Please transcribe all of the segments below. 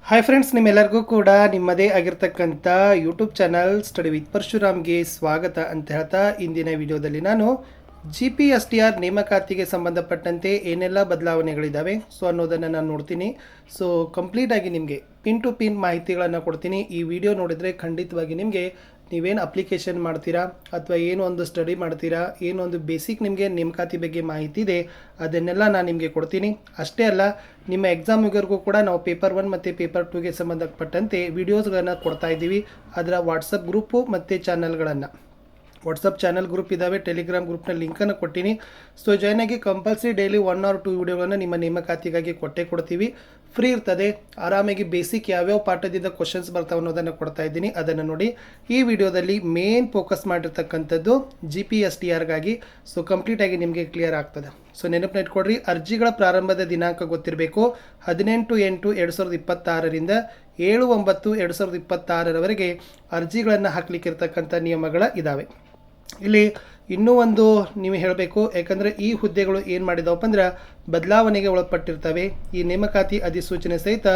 Hi friends, ನಿಮ್ಮೆಲ್ಲರಿಗೂ ಕೂಡ ನಿಮ್ಮದೇ ಆಗಿರ್ತಕ್ಕಂಥ ಯೂಟ್ಯೂಬ್ ಚಾನಲ್ ಸ್ಟಡಿ ವಿತ್ ಪರಶುರಾಮ್ಗೆ ಸ್ವಾಗತ ಅಂತ ಹೇಳ್ತಾ ಇಂದಿನ ವಿಡಿಯೋದಲ್ಲಿ ನಾನು GPSTR ನೇಮಕಾತಿಗೆ ಸಂಬಂಧಪಟ್ಟಂತೆ ಏನೆಲ್ಲ ಬದಲಾವಣೆಗಳಿದ್ದಾವೆ ಅನ್ನೋದನ್ನು ನಾನು ನೋಡ್ತೀನಿ. ಕಂಪ್ಲೀಟಾಗಿ ನಿಮಗೆ ಪಿನ್ ಟು ಪಿನ್ ಮಾಹಿತಿಗಳನ್ನು ಕೊಡ್ತೀನಿ. ಈ ವಿಡಿಯೋ ನೋಡಿದರೆ ಖಂಡಿತವಾಗಿ ನಿಮಗೆ ನೀವೇನು ಅಪ್ಲಿಕೇಶನ್ ಮಾಡ್ತೀರಾ ಅಥವಾ ಏನು ಒಂದು ಸ್ಟಡಿ ಮಾಡ್ತೀರಾ, ಏನು ಒಂದು ಬೇಸಿಕ್ ನಿಮಗೆ ನೇಮಕಾತಿ ಬಗ್ಗೆ ಮಾಹಿತಿ ಇದೆ ಅದನ್ನೆಲ್ಲ ನಾನು ನಿಮಗೆ ಕೊಡ್ತೀನಿ. ಅಷ್ಟೇ ಅಲ್ಲ, ನಿಮ್ಮ ಎಕ್ಸಾಮಿಗರಿಗೂ ಕೂಡ ನಾವು ಪೇಪರ್ 1 ಮತ್ತು ಪೇಪರ್ 2ಗೆ ಸಂಬಂಧಪಟ್ಟಂತೆ ವಿಡಿಯೋಸ್ಗಳನ್ನು ಕೊಡ್ತಾ ಇದ್ದೀವಿ. ಅದರ ವಾಟ್ಸಪ್ ಗ್ರೂಪು ಮತ್ತು ಚಾನಲ್ಗಳನ್ನು ವಾಟ್ಸಪ್ ಚಾನಲ್ ಗ್ರೂಪ್ ಇದ್ದಾವೆ, ಟೆಲಿಗ್ರಾಮ್ ಗ್ರೂಪ್ನ ಲಿಂಕನ್ನು ಕೊಟ್ಟಿನಿ. ಜಾಯ್ನ್ ಆಗಿ ಕಂಪಲ್ಸರಿ ಡೈಲಿ 1 or 2 ವಿಡಿಯೋಗಳನ್ನು ನಿಮ್ಮ ನೇಮಕಾತಿಗಾಗಿ ಕೊಡ್ತೀವಿ. ಫ್ರೀ ಇರ್ತದೆ. ಆರಾಮಾಗಿ ಬೇಸಿಕ್ ಯಾವ್ಯಾವ ಪಾಠದಿಂದ ಕ್ವಶನ್ಸ್ ಬರ್ತಾವೆ ಅನ್ನೋದನ್ನು ಕೊಡ್ತಾ ಇದ್ದೀನಿ, ಅದನ್ನು ನೋಡಿ. ಈ ವಿಡಿಯೋದಲ್ಲಿ ಮೇನ್ ಫೋಕಸ್ ಮಾಡಿರ್ತಕ್ಕಂಥದ್ದು GPSTRಗಾಗಿ. ಕಂಪ್ಲೀಟಾಗಿ ನಿಮಗೆ ಕ್ಲಿಯರ್ ಆಗ್ತದೆ. ನೆನಪನ್ನ ಇಟ್ಕೊಡ್ರಿ, ಅರ್ಜಿಗಳ ಪ್ರಾರಂಭದ ದಿನಾಂಕ ಗೊತ್ತಿರಬೇಕು. 18/8/2026ರಿಂದ 7/9/2026ರವರೆಗೆ ಅರ್ಜಿಗಳನ್ನು ಹಾಕ್ಲಿಕ್ಕಿರ್ತಕ್ಕಂಥ ನಿಯಮಗಳ ಇದ್ದಾವೆ. ಇಲ್ಲಿ ಇನ್ನೂ ಒಂದು ನೀವು ಹೇಳಬೇಕು, ಯಾಕಂದರೆ ಈ ಹುದ್ದೆಗಳು ಏನು ಮಾಡಿದವಪ್ಪ ಅಂದ್ರೆ ಬದಲಾವಣೆಗೆ ಒಳಪಟ್ಟಿರ್ತವೆ. ಈ ನೇಮಕಾತಿ ಅಧಿಸೂಚನೆ ಸಹಿತ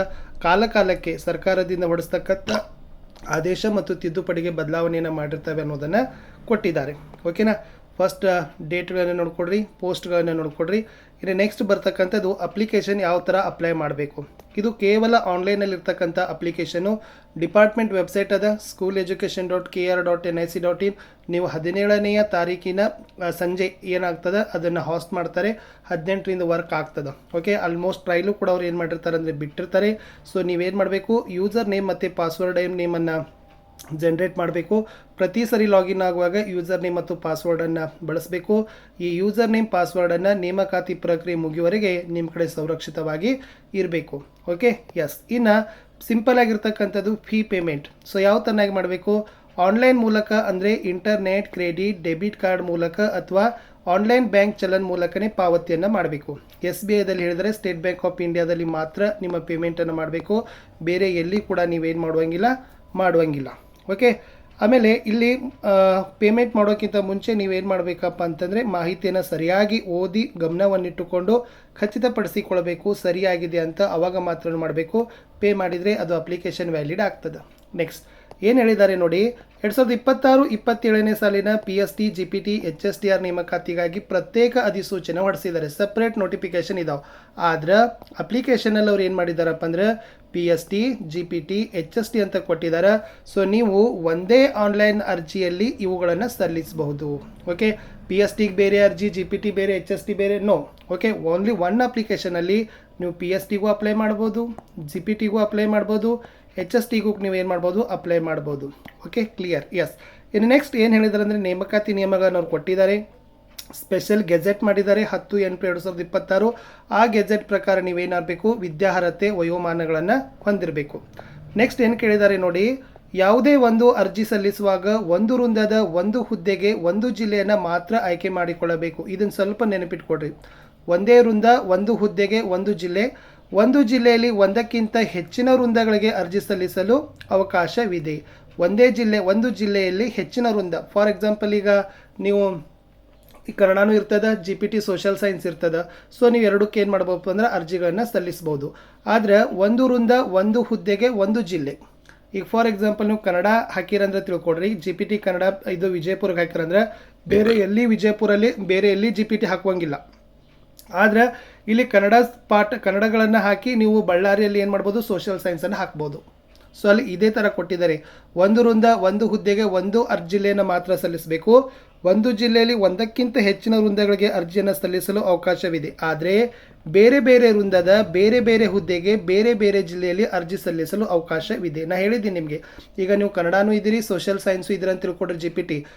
ಕಾಲಕಾಲಕ್ಕೆ ಸರ್ಕಾರದಿಂದ ಹೊರಡಿಸ್ತಕ್ಕಂಥ ಆದೇಶ ಮತ್ತು ತಿದ್ದುಪಡಿಗೆ ಬದಲಾವಣೆಯನ್ನು ಮಾಡಿರ್ತವೆ ಅನ್ನೋದನ್ನು ಕೊಟ್ಟಿದ್ದಾರೆ. ಓಕೆನಾ? ಫಸ್ಟ್ ಡೇಟ್ಗಳನ್ನು ನೋಡ್ಕೊಡ್ರಿ, ಪೋಸ್ಟ್ಗಳನ್ನು ನೋಡ್ಕೊಡ್ರಿ. ಇನ್ನು ನೆಕ್ಸ್ಟ್ ಬರ್ತಕ್ಕಂಥದ್ದು ಅಪ್ಲಿಕೇಶನ್ ಯಾವ ಥರ ಅಪ್ಲೈ ಮಾಡಬೇಕು. ಇದು ಕೇವಲ ಆನ್ಲೈನಲ್ಲಿ ಇರ್ತಕ್ಕಂಥ ಅಪ್ಲಿಕೇಶನು. ಡಿಪಾರ್ಟ್ಮೆಂಟ್ ವೆಬ್ಸೈಟ್ ಅದ school.education.kr.nic.in. ನೀವು 17ನೇ ತಾರೀಕಿನ ಸಂಜೆ ಏನಾಗ್ತದೆ ಅದನ್ನು ಹಾಸ್ಟ್ ಮಾಡ್ತಾರೆ. 18ರಿಂದ ವರ್ಕ್ ಆಗ್ತದೆ. ಓಕೆ, ಆಲ್ಮೋಸ್ಟ್ ಟ್ರೈಲು ಕೂಡ ಅವ್ರು ಏನು ಮಾಡಿರ್ತಾರೆ ಅಂದರೆ ಬಿಟ್ಟಿರ್ತಾರೆ. ನೀವೇನು ಮಾಡಬೇಕು, ಯೂಸರ್ ನೇಮ್ ಮತ್ತು ಪಾಸ್ವರ್ಡ್ ನೇಮನ್ನು ಜನ್ರೇಟ್ ಮಾಡಬೇಕು. ಪ್ರತಿ ಸರಿ ಲಾಗಿನ್ ಆಗುವಾಗ ಯೂಸರ್ ನೇಮ್ ಮತ್ತು ಪಾಸ್ವರ್ಡನ್ನು ಬಳಸಬೇಕು. ಈ ಯೂಸರ್ ನೇಮ್ ಪಾಸ್ವರ್ಡನ್ನು ನೇಮಕಾತಿ ಪ್ರಕ್ರಿಯೆ ಮುಗಿಯುವವರೆಗೆ ನಿಮ್ಮ ಕಡೆ ಸುರಕ್ಷಿತವಾಗಿ ಇರಬೇಕು. Okay, yes. ಇನ್ನು ಸಿಂಪಲ್ ಆಗಿರ್ತಕ್ಕಂಥದ್ದು ಫೀ ಪೇಮೆಂಟ್. ಯಾವ ತನ್ನಾಗಿ ಮಾಡಬೇಕು, ಆನ್ಲೈನ್ ಮೂಲಕ ಅಂದರೆ ಇಂಟರ್ನೆಟ್, ಕ್ರೆಡಿಟ್, ಡೆಬಿಟ್ ಕಾರ್ಡ್ ಮೂಲಕ ಅಥವಾ ಆನ್ಲೈನ್ ಬ್ಯಾಂಕ್ ಚಲನ್ ಮೂಲಕನೇ ಪಾವತಿಯನ್ನು ಮಾಡಬೇಕು. SBIದಲ್ಲಿ ಹೇಳಿದರೆ ಸ್ಟೇಟ್ ಬ್ಯಾಂಕ್ ಆಫ್ ಇಂಡಿಯಾದಲ್ಲಿ ಮಾತ್ರ ನಿಮ್ಮ ಪೇಮೆಂಟನ್ನು ಮಾಡಬೇಕು. ಬೇರೆ ಎಲ್ಲಿ ಕೂಡ ನೀವೇನು ಮಾಡುವಂಗಿಲ್ಲ. ಓಕೆ, ಆಮೇಲೆ ಇಲ್ಲಿ ಪೇಮೆಂಟ್ ಮಾಡೋಕ್ಕಿಂತ ಮುಂಚೆ ನೀವೇನು ಮಾಡಬೇಕಪ್ಪ ಅಂತಂದರೆ ಮಾಹಿತಿಯನ್ನು ಸರಿಯಾಗಿ ಓದಿ ಗಮನವನ್ನಿಟ್ಟುಕೊಂಡು ಖಚಿತಪಡಿಸಿಕೊಳ್ಳಬೇಕು ಸರಿಯಾಗಿದೆ ಅಂತ. ಆವಾಗ ಮಾತ್ರ ಮಾಡಬೇಕು. ಪೇ ಮಾಡಿದರೆ ಅದು ಅಪ್ಲಿಕೇಶನ್ ವ್ಯಾಲಿಡ್ ಆಗ್ತದೆ. ನೆಕ್ಸ್ಟ್ ಏನು ಹೇಳಿದ್ದಾರೆ ನೋಡಿ, 2026-27ನೇ ಸಾಲಿನ PST, GPT, HSTR ನೇಮಕಾತಿಗಾಗಿ ಪ್ರತ್ಯೇಕ ಅಧಿಸೂಚನೆ ಹೊರಡಿಸಿದ್ದಾರೆ. ಸಪ್ರೇಟ್ ನೋಟಿಫಿಕೇಶನ್ ಇದಾವೆ. ಆದ್ರೆ ಅಪ್ಲಿಕೇಶನಲ್ಲಿ ಅವ್ರು ಏನು ಮಾಡಿದಾರಪ್ಪ ಅಂದ್ರೆ PST, GPT, HST ಅಂತ ಕೊಟ್ಟಿದ್ದಾರೆ. ನೀವು ಒಂದೇ ಆನ್ಲೈನ್ ಅರ್ಜಿಯಲ್ಲಿ ಇವುಗಳನ್ನು ಸಲ್ಲಿಸಬಹುದು. ಓಕೆ, PSTಗೆ ಬೇರೆ ಅರ್ಜಿ, GPT ಬೇರೆ, HST ಬೇರೆ, ನೋ. ಓಕೆ, ಓನ್ಲಿ ಒನ್ ಅಪ್ಲಿಕೇಶನಲ್ಲಿ ನೀವು PSTಗೂ ಅಪ್ಲೈ ಮಾಡ್ಬೋದು, GPTಗೂ ಅಪ್ಲೈ ಮಾಡ್ಬೋದು, HSTಗೂ ನೀವೇನು ಮಾಡ್ಬೋದು, ಅಪ್ಲೈ ಮಾಡ್ಬೋದು. Okay, clear? ಎಸ್. ಇನ್ನು ನೆಕ್ಸ್ಟ್ ಏನು ಹೇಳಿದ್ದಾರೆ ಅಂದರೆ ನೇಮಕಾತಿ ನಿಯಮಗಳನ್ನು ಅವ್ರು ಕೊಟ್ಟಿದ್ದಾರೆ. ಸ್ಪೆಷಲ್ ಗೆಜೆಟ್ ಮಾಡಿದ್ದಾರೆ 10/8/2026. ಆ ಗೆಜೆಟ್ ಪ್ರಕಾರ ನೀವೇನಾಗಬೇಕು, ವಿದ್ಯಾರ್ಹತೆ ವಯೋಮಾನಗಳನ್ನು ಹೊಂದಿರಬೇಕು. ನೆಕ್ಸ್ಟ್ ಏನು ಕೇಳಿದ್ದಾರೆ ನೋಡಿ, ಯಾವುದೇ ಒಂದು ಅರ್ಜಿ ಸಲ್ಲಿಸುವಾಗ ಒಂದು ವೃಂದದ ಒಂದು ಹುದ್ದೆಗೆ ಒಂದು ಜಿಲ್ಲೆಯನ್ನು ಮಾತ್ರ ಆಯ್ಕೆ ಮಾಡಿಕೊಳ್ಳಬೇಕು. ಇದನ್ನು ಸ್ವಲ್ಪ ನೆನಪಿಟ್ಕೊಡ್ರಿ. ಒಂದೇ ವೃಂದ, ಒಂದು ಹುದ್ದೆಗೆ ಒಂದು ಜಿಲ್ಲೆ. ಒಂದು ಜಿಲ್ಲೆಯಲ್ಲಿ ಒಂದಕ್ಕಿಂತ ಹೆಚ್ಚಿನ ವೃಂದಗಳಿಗೆ ಅರ್ಜಿ ಸಲ್ಲಿಸಲು ಅವಕಾಶವಿದೆ. ಒಂದೇ ಜಿಲ್ಲೆ, ಒಂದು ಜಿಲ್ಲೆಯಲ್ಲಿ ಹೆಚ್ಚಿನ ವೃಂದ. ಫಾರ್ ಎಕ್ಸಾಂಪಲ್, ಈಗ ನೀವು ಕನ್ನಡನೂ ಇರ್ತದೆ, GPT ಸೋಷಿಯಲ್ ಸೈನ್ಸ್ ಇರ್ತದೆ. ನೀವು ಎರಡಕ್ಕೆ ಏನು ಮಾಡ್ಬೋದು ಅಂದ್ರೆ ಅರ್ಜಿಗಳನ್ನು ಸಲ್ಲಿಸ್ಬೋದು. ಆದರೆ ಒಂದು ವೃಂದ, ಒಂದು ಹುದ್ದೆಗೆ ಒಂದು ಜಿಲ್ಲೆ. ಈಗ ಫಾರ್ ಎಕ್ಸಾಂಪಲ್ ನೀವು ಕನ್ನಡ ಹಾಕಿರಂದ್ರೆ ತಿಳ್ಕೊಡ್ರಿ, GPT ಕನ್ನಡ ಇದು ವಿಜಯಪುರಕ್ಕೆ ಹಾಕಿರಂದ್ರೆ ಬೇರೆ ಎಲ್ಲಿ ವಿಜಯಪುರಲ್ಲಿ ಬೇರೆ ಎಲ್ಲಿ GPT ಹಾಕುವಂಗಿಲ್ಲ. ಆದರೆ ಇಲ್ಲಿ ಕನ್ನಡಗಳನ್ನು ಹಾಕಿ ನೀವು ಬಳ್ಳಾರಿಯಲ್ಲಿ ಏನು ಮಾಡ್ಬೋದು, ಸೋಷಿಯಲ್ ಸೈನ್ಸನ್ನು ಹಾಕ್ಬೋದು. ಅಲ್ಲಿ ಇದೇ ಥರ ಕೊಟ್ಟಿದ್ದಾರೆ. ಒಂದು ವೃಂದ, ಒಂದು ಹುದ್ದೆಗೆ ಒಂದು ಜಿಲ್ಲೆಯನ್ನು ಮಾತ್ರ ಸಲ್ಲಿಸಬೇಕು. ಒಂದು ಜಿಲ್ಲೆಯಲ್ಲಿ ಒಂದಕ್ಕಿಂತ ಹೆಚ್ಚಿನ ವೃಂದಗಳಿಗೆ ಅರ್ಜಿಯನ್ನು ಸಲ್ಲಿಸಲು ಅವಕಾಶವಿದೆ. ಆದರೆ ಬೇರೆ ಬೇರೆ ವೃಂದದ ಬೇರೆ ಬೇರೆ ಹುದ್ದೆಗೆ ಬೇರೆ ಬೇರೆ ಜಿಲ್ಲೆಯಲ್ಲಿ ಅರ್ಜಿ ಸಲ್ಲಿಸಲು ಅವಕಾಶವಿದೆ. ನಾನು ಹೇಳಿದ್ದೀನಿ ನಿಮಗೆ. ಈಗ ನೀವು ಕನ್ನಡನೂ ಇದ್ದೀರಿ, ಸೋಷಿಯಲ್ ಸೈನ್ಸು ಇದ್ದೀರಿ ಅಂತ ತಿಳ್ಕೊಡ್ರಿ. GPT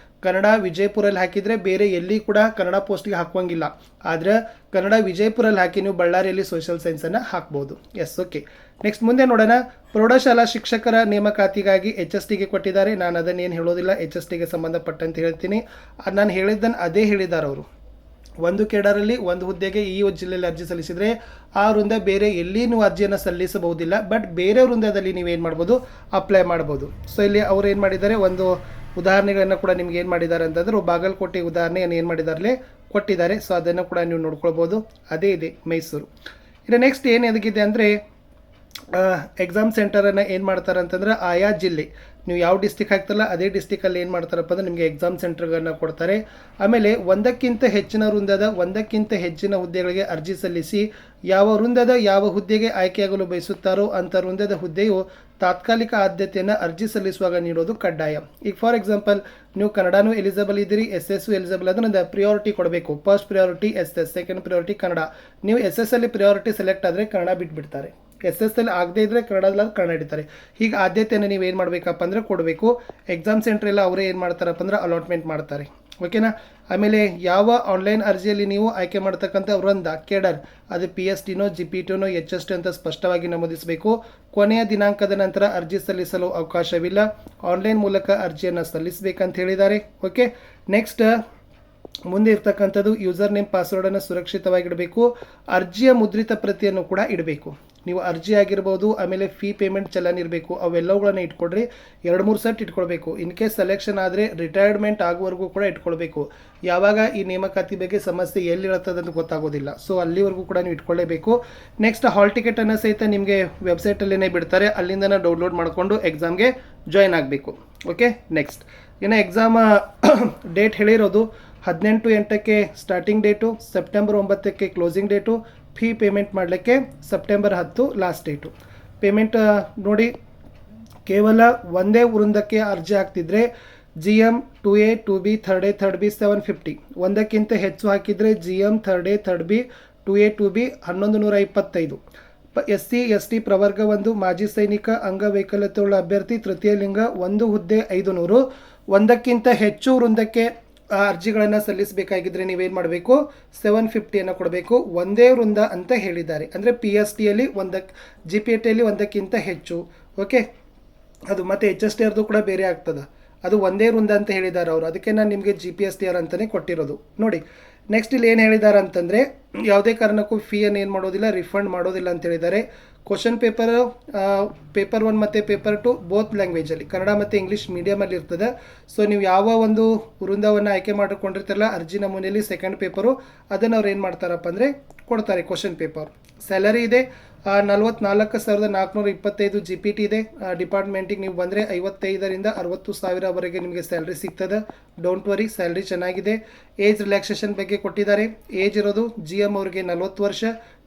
ಕನ್ನಡ ವಿಜಯಪುರಲ್ಲಿ ಹಾಕಿದರೆ ಬೇರೆ ಎಲ್ಲಿ ಕೂಡ ಕನ್ನಡ ಪೋಸ್ಟ್ಗೆ ಹಾಕುವಂಗಿಲ್ಲ. ಆದರೆ ಕನ್ನಡ ವಿಜಯಪುರಲ್ಲಿ ಹಾಕಿ ನೀವು ಬಳ್ಳಾರಿಯಲ್ಲಿ ಸೋಷಿಯಲ್ ಸೈನ್ಸನ್ನು ಹಾಕ್ಬೋದು. ಎಸ್. ಓಕೆ, ನೆಕ್ಸ್ಟ್ ಮುಂದೆ ನೋಡೋಣ. ಪ್ರೌಢಶಾಲಾ ಶಿಕ್ಷಕರ ನೇಮಕಾತಿಗಾಗಿ HSTಗೆ ಕೊಟ್ಟಿದ್ದಾರೆ. ನಾನು ಅದನ್ನೇನು ಹೇಳೋದಿಲ್ಲ, HSTಗೆ ಸಂಬಂಧಪಟ್ಟಂತೆ ಹೇಳ್ತೀನಿ. ನಾನು ಹೇಳಿದ್ದನ್ನು ಅದೇ ಹೇಳಿದ್ದಾರೆ ಅವರು. ಒಂದು ಕೇಡರಲ್ಲಿ ಒಂದು ಹುದ್ದೆಗೆ ಈ ಜಿಲ್ಲೆಯಲ್ಲಿ ಅರ್ಜಿ ಸಲ್ಲಿಸಿದರೆ ಆ ವೃಂದ ಬೇರೆ ಎಲ್ಲಿ ನೀವು ಅರ್ಜಿಯನ್ನು ಸಲ್ಲಿಸಬಹುದಿಲ್ಲ. ಬಟ್ ಬೇರೆ ವೃಂದದಲ್ಲಿ ನೀವೇನು ಮಾಡ್ಬೋದು, ಅಪ್ಲೈ ಮಾಡ್ಬೋದು. ಇಲ್ಲಿ ಅವ್ರು ಏನು ಮಾಡಿದ್ದಾರೆ, ಒಂದು ಉದಾಹರಣೆಗಳನ್ನು ಕೂಡ ನಿಮ್ಗೆ ಏನು ಮಾಡಿದ್ದಾರೆ ಅಂತಂದ್ರೆ ಬಾಗಲಕೋಟೆ ಉದಾಹರಣೆಯನ್ನು ಏನು ಮಾಡಿದಾರಲೇ ಕೊಟ್ಟಿದ್ದಾರೆ. ಅದನ್ನು ಕೂಡ ನೀವು ನೋಡ್ಕೊಳ್ಬೋದು. ಅದೇ ಇದೆ ಮೈಸೂರು. ಇನ್ನು ನೆಕ್ಸ್ಟ್ ಏನು ಎದಗಿದೆ ಅಂದರೆ ಎಕ್ಸಾಮ್ ಸೆಂಟರನ್ನು ಏನು ಮಾಡ್ತಾರೆ ಅಂತಂದ್ರೆ ಆಯಾ ಜಿಲ್ಲೆ ನೀವು ಯಾವ ಡಿಸ್ಟಿಕ್ ಹಾಕ್ತಾರಲ್ಲ ಅದೇ ಡಿಸ್ಟಿಕಲ್ಲಿ ಏನು ಮಾಡ್ತಾರಪ್ಪ ಅಂದರೆ ನಿಮಗೆ ಎಕ್ಸಾಮ್ ಸೆಂಟರ್ಗಳನ್ನು ಕೊಡ್ತಾರೆ. ಆಮೇಲೆ ಒಂದಕ್ಕಿಂತ ಹೆಚ್ಚಿನ ಹುದ್ದೆಗಳಿಗೆ ಅರ್ಜಿ ಸಲ್ಲಿಸಿ ಯಾವ ವೃಂದದ ಯಾವ ಹುದ್ದೆಗೆ ಆಯ್ಕೆಯಾಗಲು ಬಯಸುತ್ತಾರೋ ಅಂಥ ವೃಂದದ ಹುದ್ದೆಯು ತಾತ್ಕಾಲಿಕ ಆದ್ಯತೆಯನ್ನು ಅರ್ಜಿ ಸಲ್ಲಿಸುವಾಗ ನೀಡೋದು ಕಡ್ಡಾಯ. ಈಗ ಫಾರ್ ಎಕ್ಸಾಂಪಲ್ ನೀವು ಕನ್ನಡನೂ ಎಲಿಜಿಬಲ್ ಇದ್ದೀರಿ, SS ಎಲಿಜಿಬಲ್ ಅದರಿಂದ ಪ್ರಿಯಾರಿಟಿ ಕೊಡಬೇಕು. First priority SS, second priority Kannada. ನೀವು SS ಅಲ್ಲಿ ಪ್ರಿಯಾರಿಟಿ ಸೆಲೆಕ್ಟ್ ಆದರೆ ಕನ್ನಡ ಬಿಟ್ಬಿಡ್ತಾರೆ. SS ಅಲ್ಲಿ ಆಗದೇ ಇದ್ದರೆ ಕನ್ನಡದಲ್ಲಿ ಕನ್ನಡ ಹಿಡಿತಾರೆ. ಹೀಗೆ ಆದ್ಯತೆಯನ್ನು ನೀವು ಏನು ಮಾಡಬೇಕಪ್ಪ ಅಂದರೆ ಕೊಡಬೇಕು. ಎಕ್ಸಾಮ್ ಸೆಂಟ್ರ್ ಎಲ್ಲ ಅವರೇ ಏನು ಮಾಡ್ತಾರಪ್ಪ ಅಂದ್ರೆ ಅಲಾಟ್ಮೆಂಟ್ ಮಾಡ್ತಾರೆ. ಓಕೆನಾ. ಆಮೇಲೆ ಯಾವ ಆನ್ಲೈನ್ ಅರ್ಜಿಯಲ್ಲಿ ನೀವು ಆಯ್ಕೆ ಮಾಡ್ತಕ್ಕಂಥ ವೃಂದ ಕೇಡರ್ ಅದು PSTನೋ GPTನೋ HST ಅಂತ ಸ್ಪಷ್ಟವಾಗಿ ನಮೂದಿಸಬೇಕು. ಕೊನೆಯ ದಿನಾಂಕದ ನಂತರ ಅರ್ಜಿ ಸಲ್ಲಿಸಲು ಅವಕಾಶವಿಲ್ಲ. ಆನ್ಲೈನ್ ಮೂಲಕ ಅರ್ಜಿಯನ್ನು ಸಲ್ಲಿಸಬೇಕಂತ ಹೇಳಿದ್ದಾರೆ. ಓಕೆ. ನೆಕ್ಸ್ಟ್ ಮುಂದೆ ಇರ್ತಕ್ಕಂಥದ್ದು ಯೂಸರ್ ನೇಮ್ ಪಾಸ್ವರ್ಡನ್ನು ಸುರಕ್ಷಿತವಾಗಿಡಬೇಕು. ಅರ್ಜಿಯ ಮುದ್ರಿತ ಪ್ರತಿಯನ್ನು ಕೂಡ ಇಡಬೇಕು. ನೀವು ಅರ್ಜಿ ಆಗಿರ್ಬೋದು, ಆಮೇಲೆ ಫೀ ಪೇಮೆಂಟ್ ಚಲನ್ ಇರಬೇಕು, ಅವೆಲ್ಲವುಗಳನ್ನು ಇಟ್ಕೊಡ್ರಿ. 2-3 ಸೆಟ್ ಇಟ್ಕೊಳ್ಬೇಕು. ಇನ್ ಕೇಸ್ ಸೆಲೆಕ್ಷನ್ ಆದರೆ ರಿಟೈರ್ಮೆಂಟ್ ಆಗುವವರೆಗೂ ಕೂಡ ಇಟ್ಕೊಳ್ಬೇಕು. ಯಾವಾಗ ಈ ನೇಮಕಾತಿ ಬಗ್ಗೆ ಸಮಸ್ಯೆ ಎಲ್ಲಿರುತ್ತದೆ ಅಂತ ಗೊತ್ತಾಗೋದಿಲ್ಲ. ಸೊ ಅಲ್ಲಿವರೆಗೂ ಕೂಡ ನೀವು ಇಟ್ಕೊಳ್ಳೇಬೇಕು. ನೆಕ್ಸ್ಟ್ ಹಾಲ್ ಟಿಕೆಟನ್ನು ಸಹಿತ ನಿಮಗೆ ವೆಬ್ಸೈಟಲ್ಲೇ ಬಿಡ್ತಾರೆ, ಅಲ್ಲಿಂದ ಡೌನ್ಲೋಡ್ ಮಾಡಿಕೊಂಡು ಎಕ್ಸಾಮ್ಗೆ ಜಾಯ್ನ್ ಆಗಬೇಕು. ಓಕೆ. ನೆಕ್ಸ್ಟ್ ಇನ್ನು ಎಕ್ಸಾಮ್ ಡೇಟ್ ಹೇಳಿರೋದು 18/8 starting date, September 9 closing date. Fee payment ಮಾಡಲಿಕ್ಕೆ ಸೆಪ್ಟೆಂಬರ್ 10 ಲಾಸ್ಟ್ ಡೇಟು. ಪೇಮೆಂಟ್ ನೋಡಿ, ಕೇವಲ ಒಂದೇ ವೃಂದಕ್ಕೆ ಅರ್ಜಿ ಹಾಕ್ತಿದ್ರೆ GM 2A 2B 3A 3B 750. ಒಂದಕ್ಕಿಂತ ಹೆಚ್ಚು ಹಾಕಿದರೆ GM 3A 3B 2A 2B 1125. SC ST ಪ್ರವರ್ಗ 1 ಮಾಜಿ ಸೈನಿಕ ಅಂಗವೈಕಲ್ಯತೆಯುಳ್ಳ ಅಭ್ಯರ್ಥಿ ತೃತೀಯ ಲಿಂಗ 1 ಹುದ್ದೆ 500. ಒಂದಕ್ಕಿಂತ ಹೆಚ್ಚು ವೃಂದಕ್ಕೆ ಅರ್ಜಿಗಳನ್ನು ಸಲ್ಲಿಸಬೇಕಾಗಿದ್ದರೆ ನೀವೇನು ಮಾಡಬೇಕು, 750 ಕೊಡಬೇಕು. ಒಂದೇ ವೃಂದ ಅಂತ ಹೇಳಿದ್ದಾರೆ ಅಂದರೆ PSTಯಲ್ಲಿ GPTಯಲ್ಲಿ ಒಂದಕ್ಕಿಂತ ಹೆಚ್ಚು. ಓಕೆ. ಅದು ಮತ್ತು HSTRದು ಕೂಡ ಬೇರೆ ಆಗ್ತದೆ. ಅದು ಒಂದೇ ವೃಂದ ಅಂತ ಹೇಳಿದ್ದಾರೆ ಅವರು, ಅದಕ್ಕೆ ನಾನು ನಿಮಗೆ GPSTR ಅಂತಲೇ ಕೊಟ್ಟಿರೋದು. ನೋಡಿ ನೆಕ್ಸ್ಟ್ ಇಲ್ಲಿ ಏನು ಹೇಳಿದ್ದಾರೆ ಅಂತಂದರೆ ಯಾವುದೇ ಕಾರಣಕ್ಕೂ ಫೀಯನ್ನು ಏನು ಮಾಡೋದಿಲ್ಲ, ರಿಫಂಡ್ ಮಾಡೋದಿಲ್ಲ ಅಂತ ಹೇಳಿದ್ದಾರೆ. ಕ್ವಶನ್ ಪೇಪರ್ 1 ಮತ್ತು ಪೇಪರ್ 2 ಬೋತ್ ಲ್ಯಾಂಗ್ವೇಜಲ್ಲಿ ಕನ್ನಡ ಮತ್ತು ಇಂಗ್ಲೀಷ್ ಮೀಡಿಯಮಲ್ಲಿ ಇರ್ತದೆ. ಸೊ ನೀವು ಯಾವ ಒಂದು ವೃಂದವನ್ನು ಆಯ್ಕೆ ಮಾಡಿಕೊಂಡಿರ್ತಾರಲ್ಲ ಅರ್ಜಿ ನಮೂನೆಯಲ್ಲಿ ಸೆಕೆಂಡ್ ಪೇಪರು ಅದನ್ನು ಅವ್ರು ಏನು ಮಾಡ್ತಾರಪ್ಪ ಅಂದರೆ ಕೊಡ್ತಾರೆ ಕ್ವಶನ್ ಪೇಪರ್. ಸ್ಯಾಲರಿ ಇದೆ 44,425 GPT ಇದೆ. ಡಿಪಾರ್ಟ್ಮೆಂಟಿಗೆ ನೀವು ಬಂದರೆ 55,000 to 60,000ವರೆಗೆ ನಿಮಗೆ ಸ್ಯಾಲ್ರಿ ಸಿಗ್ತದೆ. ಡೋಂಟ್ ವರಿ, ಸ್ಯಾಲ್ರಿ ಚೆನ್ನಾಗಿದೆ. ಏಜ್ ರಿಲ್ಯಾಕ್ಸೇಷನ್ ಬಗ್ಗೆ ಕೊಟ್ಟಿದ್ದಾರೆ. ಏಜ್ ಇರೋದು GM ಅವರಿಗೆ 40 ವರ್ಷ,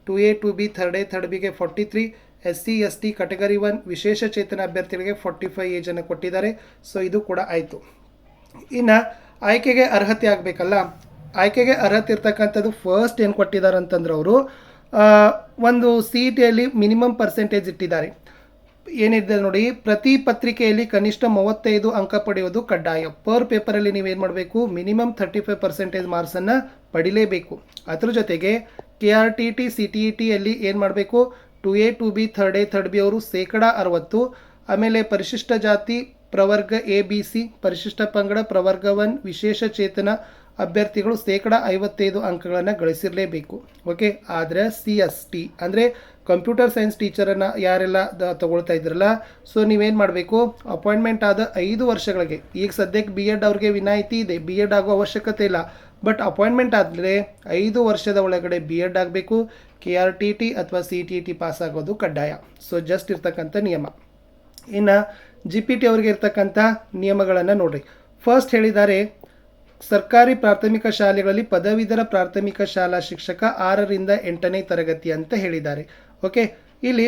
2A 2B 3A 3Bಗೆ 43, SC ST category 1 ವಿಶೇಷ ಚೇತನ ಅಭ್ಯರ್ಥಿಗಳಿಗೆ 45 ಏಜನ್ನು ಕೊಟ್ಟಿದ್ದಾರೆ. ಸೊ ಇದು ಕೂಡ ಆಯಿತು. ಇನ್ನು ಆಯ್ಕೆಗೆ ಅರ್ಹತೆ ಆಗಬೇಕಲ್ಲ, ಆಯ್ಕೆಗೆ ಅರ್ಹತೆ ಇರ್ತಕ್ಕಂಥದ್ದು ಫಸ್ಟ್ ಏನು ಕೊಟ್ಟಿದ್ದಾರೆ ಅಂತಂದ್ರೆ ಅವರು ಒಂದು CETಯಲ್ಲಿ ಮಿನಿಮಮ್ ಪರ್ಸೆಂಟೇಜ್ ಇಟ್ಟಿದ್ದಾರೆ. ಏನಿದೆ ನೋಡಿ, ಪ್ರತಿ ಪತ್ರಿಕೆಯಲ್ಲಿ ಕನಿಷ್ಠ 35 ಅಂಕ ಪಡೆಯೋದು ಕಡ್ಡಾಯ. ಪರ್ ಪೇಪರಲ್ಲಿ ನೀವೇನು ಮಾಡಬೇಕು, ಮಿನಿಮಮ್ 35% ಮಾರ್ಕ್ಸನ್ನು ಪಡಿಲೇಬೇಕು. ಅದ್ರ ಜೊತೆಗೆ KRTT CTETಯಲ್ಲಿ ಏನು ಮಾಡಬೇಕು, 2A 2B 3A 3B ಅವರು 60%, ಆಮೇಲೆ ಪರಿಶಿಷ್ಟ ಜಾತಿ ಪ್ರವರ್ಗ ABC, ಪರಿಶಿಷ್ಟ ಪಂಗಡ ಪ್ರವರ್ಗ 1 ವಿಶೇಷ ಚೇತನ ಅಭ್ಯರ್ಥಿಗಳು 55% ಅಂಕಗಳನ್ನು ಗಳಿಸಿರಲೇಬೇಕು. ಓಕೆ. ಆದರೆ CST ಅಂದರೆ ಕಂಪ್ಯೂಟರ್ ಸೈನ್ಸ್ ಟೀಚರನ್ನು ಯಾರೆಲ್ಲ ತಗೊಳ್ತಾ ಇದ್ರಲ್ಲ, ಸೊ ನೀವೇನು ಮಾಡಬೇಕು, ಅಪಾಯಿಂಟ್ಮೆಂಟ್ ಆದ 5 ವರ್ಷಗಳಿಗೆ, ಈಗ ಸದ್ಯಕ್ಕೆ B.Ed ಅವ್ರಿಗೆ ವಿನಾಯಿತಿ ಇದೆ, B.Ed ಆಗೋ ಅವಶ್ಯಕತೆ ಇಲ್ಲ, ಬಟ್ ಅಪಾಯಿಂಟ್ಮೆಂಟ್ ಆದರೆ 5 ವರ್ಷದ ಒಳಗಡೆ B.Ed ಆಗಬೇಕು. KRTT ಅಥವಾ CTET ಪಾಸ್ ಆಗೋದು ಕಡ್ಡಾಯ. ಸೊ ಜಸ್ಟ್ ಇರ್ತಕ್ಕಂಥ ನಿಯಮ. ಇನ್ನು GPT ಅವ್ರಿಗೆ ಇರ್ತಕ್ಕಂಥ ನಿಯಮಗಳನ್ನು ನೋಡಿರಿ. ಫಸ್ಟ್ ಹೇಳಿದ್ದಾರೆ, ಸರ್ಕಾರಿ ಪ್ರಾಥಮಿಕ ಶಾಲೆಗಳಲ್ಲಿ ಪದವೀಧರ ಪ್ರಾಥಮಿಕ ಶಾಲಾ ಶಿಕ್ಷಕ 6ರಿಂದ 8ನೇ ತರಗತಿ ಅಂತ ಹೇಳಿದ್ದಾರೆ. ಓಕೆ. ಇಲ್ಲಿ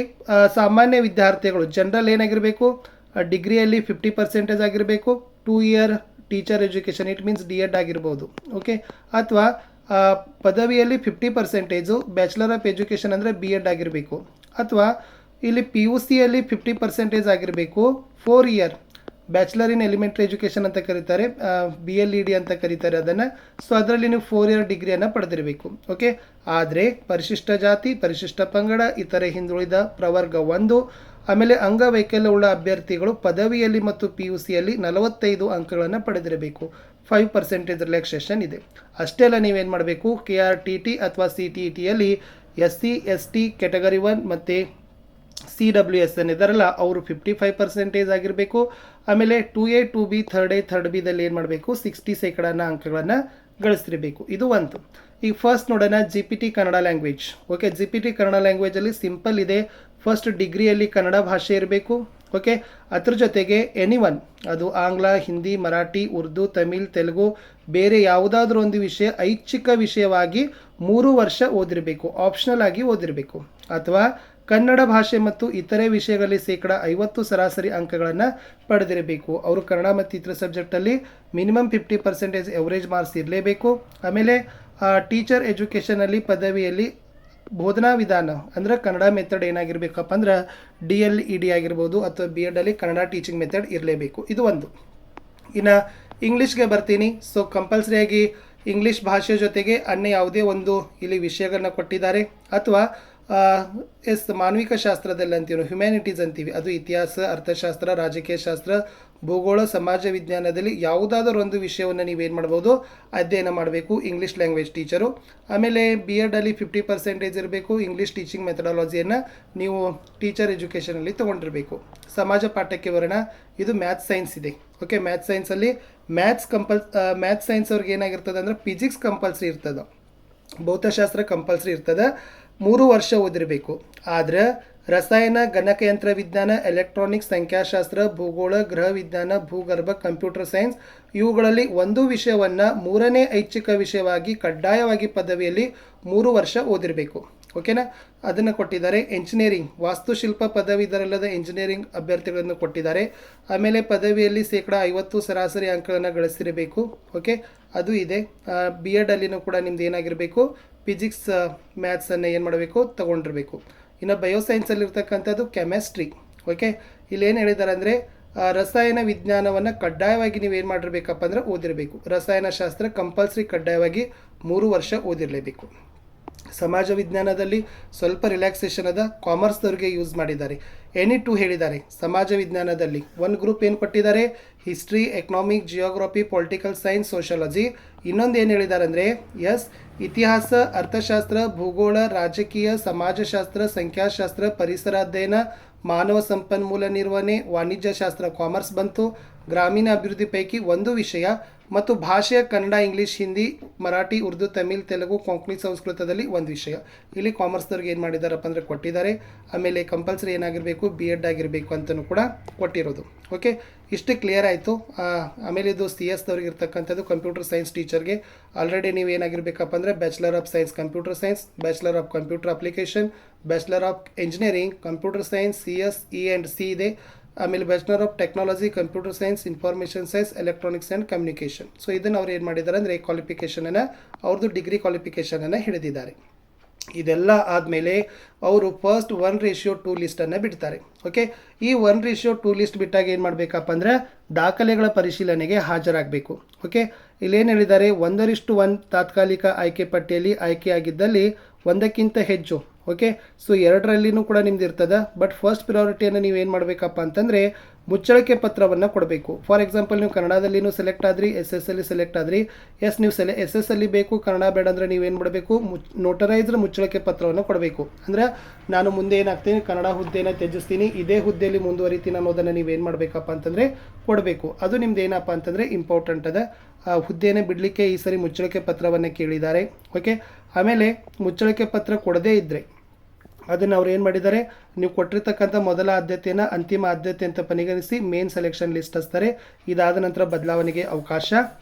ಸಾಮಾನ್ಯ ವಿದ್ಯಾರ್ಥಿಗಳು ಜನರಲ್ ಏನಾಗಿರಬೇಕು, ಡಿಗ್ರಿಯಲ್ಲಿ 50% ಆಗಿರಬೇಕು. 2 year teacher education, it means D.Ed ಆಗಿರ್ಬೋದು. ಓಕೆ. ಅಥವಾ ಪದವಿಯಲ್ಲಿ 50%, ಬ್ಯಾಚುಲರ್ ಆಫ್ ಎಜುಕೇಷನ್ ಅಂದರೆ B.Ed ಆಗಿರಬೇಕು. ಅಥವಾ ಇಲ್ಲಿ PUCಯಲ್ಲಿ 50% ಆಗಿರಬೇಕು. 4 year bachelor in elementary education ಅಂತ ಕರೀತಾರೆ, BLED ಅಂತ ಕರೀತಾರೆ ಅದನ್ನು. ಸೊ ಅದರಲ್ಲಿ ನೀವು 4 ಇಯರ್ ಡಿಗ್ರಿಯನ್ನು ಪಡೆದಿರಬೇಕು. ಓಕೆ. ಆದರೆ ಪರಿಶಿಷ್ಟ ಜಾತಿ, ಪರಿಶಿಷ್ಟ ಪಂಗಡ, ಇತರೆ ಹಿಂದುಳಿದ ಪ್ರವರ್ಗ 1, ಆಮೇಲೆ ಅಂಗವೈಕಲ್ಯವುಳ್ಳ ಅಭ್ಯರ್ಥಿಗಳು ಪದವಿಯಲ್ಲಿ ಮತ್ತು PUCಯಲ್ಲಿ 45 ಅಂಕಗಳನ್ನು ಪಡೆದಿರಬೇಕು. 5% ರಿಲ್ಯಾಕ್ಸೇಷನ್ ಇದೆ. ಅಷ್ಟೇ ಅಲ್ಲ, ನೀವೇನು ಮಾಡಬೇಕು, KRTT ಅಥವಾ CTETಯಲ್ಲಿ SC ST ಕ್ಯಾಟಗರಿ 1 ಮತ್ತು CWSN ಇದಾರಲ್ಲ ಅವರು 55% ಆಗಿರಬೇಕು. ಆಮೇಲೆ 2A 2B 3A 3Bದಲ್ಲಿ ಏನು ಮಾಡಬೇಕು, 60% ಅಂಕಗಳನ್ನು ಗಳಿಸಿರಬೇಕು. ಇದು ಒಂದು. ಈಗ ಫಸ್ಟ್ ನೋಡೋಣ GPT Kannada language. Okay. GPT Kannada ಲ್ಯಾಂಗ್ವೇಜಲ್ಲಿ ಸಿಂಪಲ್ ಇದೆ. ಫಸ್ಟ್ ಡಿಗ್ರಿಯಲ್ಲಿ ಕನ್ನಡ ಭಾಷೆ ಇರಬೇಕು. ಓಕೆ, ಅದ್ರ ಜೊತೆಗೆ ಎನಿವನ್, ಅದು ಆಂಗ್ಲ, ಹಿಂದಿ, ಮರಾಠಿ, ಉರ್ದು, ತಮಿಳ್, ತೆಲುಗು, ಬೇರೆ ಯಾವುದಾದ್ರೂ ಒಂದು ವಿಷಯ ಐಚ್ಛಿಕ ವಿಷಯವಾಗಿ 3 ವರ್ಷ ಓದಿರಬೇಕು, ಆಪ್ಷನಲ್ ಆಗಿ ಓದಿರಬೇಕು. ಅಥವಾ ಕನ್ನಡ ಭಾಷೆ ಮತ್ತು ಇತರೆ ವಿಷಯಗಳಲ್ಲಿ ಶೇಕಡ 50 ಸರಾಸರಿ ಅಂಕಗಳನ್ನು ಪಡೆದಿರಬೇಕು. ಅವರು ಕನ್ನಡ ಮತ್ತು ಇತರ ಸಬ್ಜೆಕ್ಟಲ್ಲಿ ಮಿನಿಮಮ್ 50% ಎವರೇಜ್ ಮಾರ್ಕ್ಸ್ ಇರಲೇಬೇಕು. ಆಮೇಲೆ ಟೀಚರ್ ಎಜುಕೇಷನಲ್ಲಿ ಪದವಿಯಲ್ಲಿ ಬೋಧನಾ ವಿಧಾನ ಅಂದರೆ ಕನ್ನಡ ಮೆಥಡ್ ಏನಾಗಿರಬೇಕಪ್ಪ ಅಂದ್ರೆ DLED ಆಗಿರ್ಬೋದು ಅಥವಾ BEd ಅಲ್ಲಿ ಕನ್ನಡ ಟೀಚಿಂಗ್ ಮೆಥಡ್ ಇರಲೇಬೇಕು. ಇದು ಒಂದು. ಇನ್ನು ಇಂಗ್ಲೀಷ್ಗೆ ಬರ್ತೀನಿ. ಸೊ ಕಂಪಲ್ಸರಿಯಾಗಿ ಇಂಗ್ಲೀಷ್ ಭಾಷೆ ಜೊತೆಗೆ ಅನ್ಯ ಯಾವುದೇ ಒಂದು ಇಲ್ಲಿ ವಿಷಯಗಳನ್ನ ಕೊಟ್ಟಿದ್ದಾರೆ. ಅಥವಾ ಮಾನವಿಕ ಶಾಸ್ತ್ರದಲ್ಲಿ ಅಂತೀವಿ, ಹ್ಯುಮ್ಯಾನಿಟೀಸ್ ಅಂತೀವಿ, ಅದು ಇತಿಹಾಸ, ಅರ್ಥಶಾಸ್ತ್ರ, ರಾಜಕೀಯ ಶಾಸ್ತ್ರ, ಭೂಗೋಳ, ಸಮಾಜ ವಿಜ್ಞಾನದಲ್ಲಿ ಯಾವುದಾದ್ರೂ ಒಂದು ವಿಷಯವನ್ನು ನೀವೇನು ಮಾಡ್ಬೋದು, ಅಧ್ಯಯನ ಮಾಡಬೇಕು ಇಂಗ್ಲೀಷ್ ಲ್ಯಾಂಗ್ವೇಜ್ ಟೀಚರು. ಆಮೇಲೆ BEd ಅಲ್ಲಿ 50% ಇರಬೇಕು. ಇಂಗ್ಲೀಷ್ ಟೀಚಿಂಗ್ ಮೆಥಡಾಲಜಿಯನ್ನು ನೀವು ಟೀಚರ್ ಎಜುಕೇಷನಲ್ಲಿ ತೊಗೊಂಡಿರಬೇಕು. ಸಮಾಜ ಪಾಠಕ್ಕೆ ಬರೋಣ. ಇದು ಮ್ಯಾಥ್ಸ್ ಸೈನ್ಸ್ ಇದೆ. ಓಕೆ, ಮ್ಯಾಥ್ಸ್ ಸೈನ್ಸಲ್ಲಿ ಮ್ಯಾಥ್ಸ್ ಸೈನ್ಸ್ ಅವ್ರಿಗೆ ಏನಾಗಿರ್ತದೆ ಅಂದರೆ ಫಿಸಿಕ್ಸ್ ಕಂಪಲ್ಸರಿ ಇರ್ತದೆ, ಭೌತಶಾಸ್ತ್ರ ಕಂಪಲ್ಸರಿ ಇರ್ತದೆ, 3 ವರ್ಷ ಓದಿರಬೇಕು. ಆದ್ರೆ ರಸಾಯನ, ಗಣಕಯಂತ್ರ ವಿಜ್ಞಾನ, ಎಲೆಕ್ಟ್ರಾನಿಕ್ಸ್, ಸಂಖ್ಯಾಶಾಸ್ತ್ರ, ಭೂಗೋಳ, ಗೃಹ ವಿಜ್ಞಾನ, ಭೂಗರ್ಭ, ಕಂಪ್ಯೂಟರ್ ಸೈನ್ಸ್ ಇವುಗಳಲ್ಲಿ ಒಂದು ವಿಷಯವನ್ನು 3ನೇ ಐಚ್ಛಿಕ ವಿಷಯವಾಗಿ ಕಡ್ಡಾಯವಾಗಿ ಪದವಿಯಲ್ಲಿ 3 ವರ್ಷ ಓದಿರಬೇಕು. ಓಕೆನಾ, ಅದನ್ನು ಕೊಟ್ಟಿದ್ದಾರೆ. ಎಂಜಿನಿಯರಿಂಗ್, ವಾಸ್ತುಶಿಲ್ಪ ಪದವೀಧರಲ್ಲದ ಎಂಜಿನಿಯರಿಂಗ್ ಅಭ್ಯರ್ಥಿಗಳನ್ನು ಕೊಟ್ಟಿದ್ದಾರೆ. ಆಮೇಲೆ ಪದವಿಯಲ್ಲಿ ಶೇಕಡ 50 ಸರಾಸರಿ ಅಂಕಗಳನ್ನು ಗಳಿಸಿರಬೇಕು. ಓಕೆ, ಅದು ಇದೆ. BEd ಅಲ್ಲಿನೂ ಕೂಡ ನಿಮ್ದು ಏನಾಗಿರಬೇಕು, ಫಿಸಿಕ್ಸ್ ಮ್ಯಾಥ್ಸನ್ನು ಏನು ಮಾಡಬೇಕು, ತಗೊಂಡಿರಬೇಕು. ಇನ್ನು ಬಯೋಸೈನ್ಸಲ್ಲಿರ್ತಕ್ಕಂಥದ್ದು ಕೆಮಿಸ್ಟ್ರಿ. ಓಕೆ, ಇಲ್ಲೇನು ಹೇಳಿದ್ದಾರೆ ಅಂದರೆ ರಸಾಯನ ವಿಜ್ಞಾನವನ್ನು ಕಡ್ಡಾಯವಾಗಿ ನೀವೇನು ಮಾಡಿರಬೇಕಪ್ಪ ಅಂದರೆ ಓದಿರಬೇಕು. ರಸಾಯನಶಾಸ್ತ್ರ ಕಂಪಲ್ಸರಿ ಕಡ್ಡಾಯವಾಗಿ 3 ವರ್ಷ ಓದಿರಲೇಬೇಕು. ಸಮಾಜ ವಿಜ್ಞಾನದಲ್ಲಿ ಸ್ವಲ್ಪ ರಿಲ್ಯಾಕ್ಸೇಷನ್ ಅದ, ಕಾಮರ್ಸ್ದವ್ರಿಗೆ ಯೂಸ್ ಮಾಡಿದ್ದಾರೆ. ಎನಿ 2 ಹೇಳಿದ್ದಾರೆ. ಸಮಾಜ ವಿಜ್ಞಾನದಲ್ಲಿ ಒಂದು ಗ್ರೂಪ್ ಏನು ಕೊಟ್ಟಿದ್ದಾರೆ, history, economic, geography, political science, sociology. ಇನ್ನೊಂದು ಏನು ಹೇಳಿದ್ದಾರೆ ಅಂದರೆ ಇತಿಹಾಸ, ಅರ್ಥಶಾಸ್ತ್ರ, ಭೂಗೋಳ, ರಾಜಕೀಯ, ಸಮಾಜಶಾಸ್ತ್ರ, ಸಂಖ್ಯಾಶಾಸ್ತ್ರ, ಪರಿಸರ ಅಧ್ಯಯನ, ಮಾನವ ಸಂಪನ್ಮೂಲ ನಿರ್ವಹಣೆ, ವಾಣಿಜ್ಯಶಾಸ್ತ್ರ ಕಾಮರ್ಸ್ ಬಂತು. ಗ್ರಾಮೀಣ ಅಭಿವೃದ್ಧಿ ಪೈಕಿ ಒಂದು ವಿಷಯ ಮತ್ತು ಭಾಷೆಯ ಕನ್ನಡ, ಇಂಗ್ಲೀಷ್, ಹಿಂದಿ, ಮರಾಠಿ, ಉರ್ದು, ತಮಿಳ್, ತೆಲುಗು, ಕೊಂಕಣಿ ಸಂಸ್ಕೃತದಲ್ಲಿ ಒಂದು ವಿಷಯ. ಇಲ್ಲಿ ಕಾಮರ್ಸ್ದವ್ರಿಗೆ ಏನು ಮಾಡಿದಾರಪ್ಪ ಅಂದರೆ ಕೊಟ್ಟಿದ್ದಾರೆ. ಆಮೇಲೆ ಕಂಪಲ್ಸರಿ ಏನಾಗಿರಬೇಕು, BEd ಆಗಿರಬೇಕು ಅಂತಲೂ ಕೂಡ ಕೊಟ್ಟಿರೋದು. ಓಕೆ, ಇಷ್ಟು ಕ್ಲಿಯರ್ ಆಯಿತು. ಆಮೇಲೆ ಇದು CS ದವ್ರಿಗೆ ಇರ್ತಕ್ಕಂಥದ್ದು ಕಂಪ್ಯೂಟರ್ ಸೈನ್ಸ್ ಟೀಚರ್ಗೆ ಆಲ್ರೆಡಿ ನೀವು ಏನಾಗಿರಬೇಕಪ್ಪ ಅಂದರೆ bachelor of science computer science, bachelor of computer application, bachelor of engineering computer science CS E&C ಇದೆ. ಆಮೇಲೆ bachelor of technology computer science, information science, electronics and communication. So ಇದನ್ನು ಅವ್ರು ಏನು ಮಾಡಿದ್ದಾರೆ ಅಂದರೆ ಕ್ವಾಲಿಫಿಕೇಷನನ್ನು, ಅವ್ರದ್ದು ಡಿಗ್ರಿ ಕ್ವಾಲಿಫಿಕೇಷನನ್ನು ಹಿಡಿದಿದ್ದಾರೆ. ಇದೆಲ್ಲ ಆದಮೇಲೆ ಅವರು ಫಸ್ಟ್ 1:2 ಲಿಸ್ಟನ್ನು ಬಿಡ್ತಾರೆ. ಓಕೆ, ಈ 1:2 ಲಿಸ್ಟ್ ಬಿಟ್ಟಾಗ ಏನು ಮಾಡಬೇಕಪ್ಪ ಅಂದರೆ ದಾಖಲೆಗಳ ಪರಿಶೀಲನೆಗೆ ಹಾಜರಾಗಬೇಕು. ಓಕೆ, ಇಲ್ಲೇನು ಹೇಳಿದ್ದಾರೆ, 1:1 ತಾತ್ಕಾಲಿಕ ಆಯ್ಕೆ ಪಟ್ಟಿಯಲ್ಲಿ ಆಯ್ಕೆಯಾಗಿದ್ದಲ್ಲಿ 1ಕ್ಕಿಂತ ಹೆಚ್ಚು. ಓಕೆ, ಸೊ 2ರಲ್ಲಿನೂ ಕೂಡ ನಿಮ್ದು ಇರ್ತದೆ. ಬಟ್ ಫಸ್ಟ್ ಪ್ರಿಯಾರಿಟಿಯನ್ನು ನೀವು ಏನು ಮಾಡಬೇಕಪ್ಪ ಅಂತಂದರೆ ಮುಚ್ಚಳಿಕೆ ಪತ್ರವನ್ನು ಕೊಡಬೇಕು. ಫಾರ್ ಎಕ್ಸಾಂಪಲ್, ನೀವು ಕನ್ನಡದಲ್ಲಿನೂ ಸೆಲೆಕ್ಟ್ ಆದ್ರಿ, SSಲ್ಲಿ ಸೆಲೆಕ್ಟ್ ಆದ್ರಿ. ನೀವು SSಲ್ಲಿ ಬೇಕು, ಕನ್ನಡ ಬೇಡ ಅಂದರೆ ನೀವೇನು ಮಾಡಬೇಕು, ನೋಟರೈಸ್ಡ್ ಮುಚ್ಚಳಿಕೆ ಪತ್ರವನ್ನು ಕೊಡಬೇಕು. ಅಂದರೆ ನಾನು ಮುಂದೆ ಏನಾಗ್ತೀನಿ, ಕನ್ನಡ ಹುದ್ದೆಯನ್ನು ತ್ಯಜಿಸ್ತೀನಿ, ಇದೇ ಹುದ್ದೆಯಲ್ಲಿ ಮುಂದುವರಿತೀನಿ ಅನ್ನೋದನ್ನು ನೀವೇನು ಮಾಡಬೇಕಪ್ಪ ಅಂತಂದರೆ ಕೊಡಬೇಕು. ಅದು ನಿಮ್ದು ಏನಪ್ಪ ಅಂತಂದರೆ ಇಂಪಾರ್ಟೆಂಟ್ ಅದ. ಹುದ್ದೆಯನ್ನು ಬಿಡಲಿಕ್ಕೆ ಈ ಸರಿ ಮುಚ್ಚಳಿಕೆ ಪತ್ರವನ್ನು ಕೇಳಿದ್ದಾರೆ. ಓಕೆ, ಆಮೇಲೆ ಮುಚ್ಚಳಿಕೆ ಪತ್ರ ಕೊಡದೇ ಇದ್ದರೆ ಅದನ್ನು ಅವ್ರು ಏನು ಮಾಡಿದ್ದಾರೆ, ನೀವು ಕೊಟ್ಟಿರ್ತಕ್ಕಂಥ ಮೊದಲ ಆದ್ಯತೆಯನ್ನು ಅಂತಿಮ ಆದ್ಯತೆ ಅಂತ ಪರಿಗಣಿಸಿ ಮೇನ್ ಸೆಲೆಕ್ಷನ್ ಲಿಸ್ಟ್ ಹಚ್ತಾರೆ. ಇದಾದ ನಂತರ ಬದಲಾವಣೆಗೆ ಅವಕಾಶ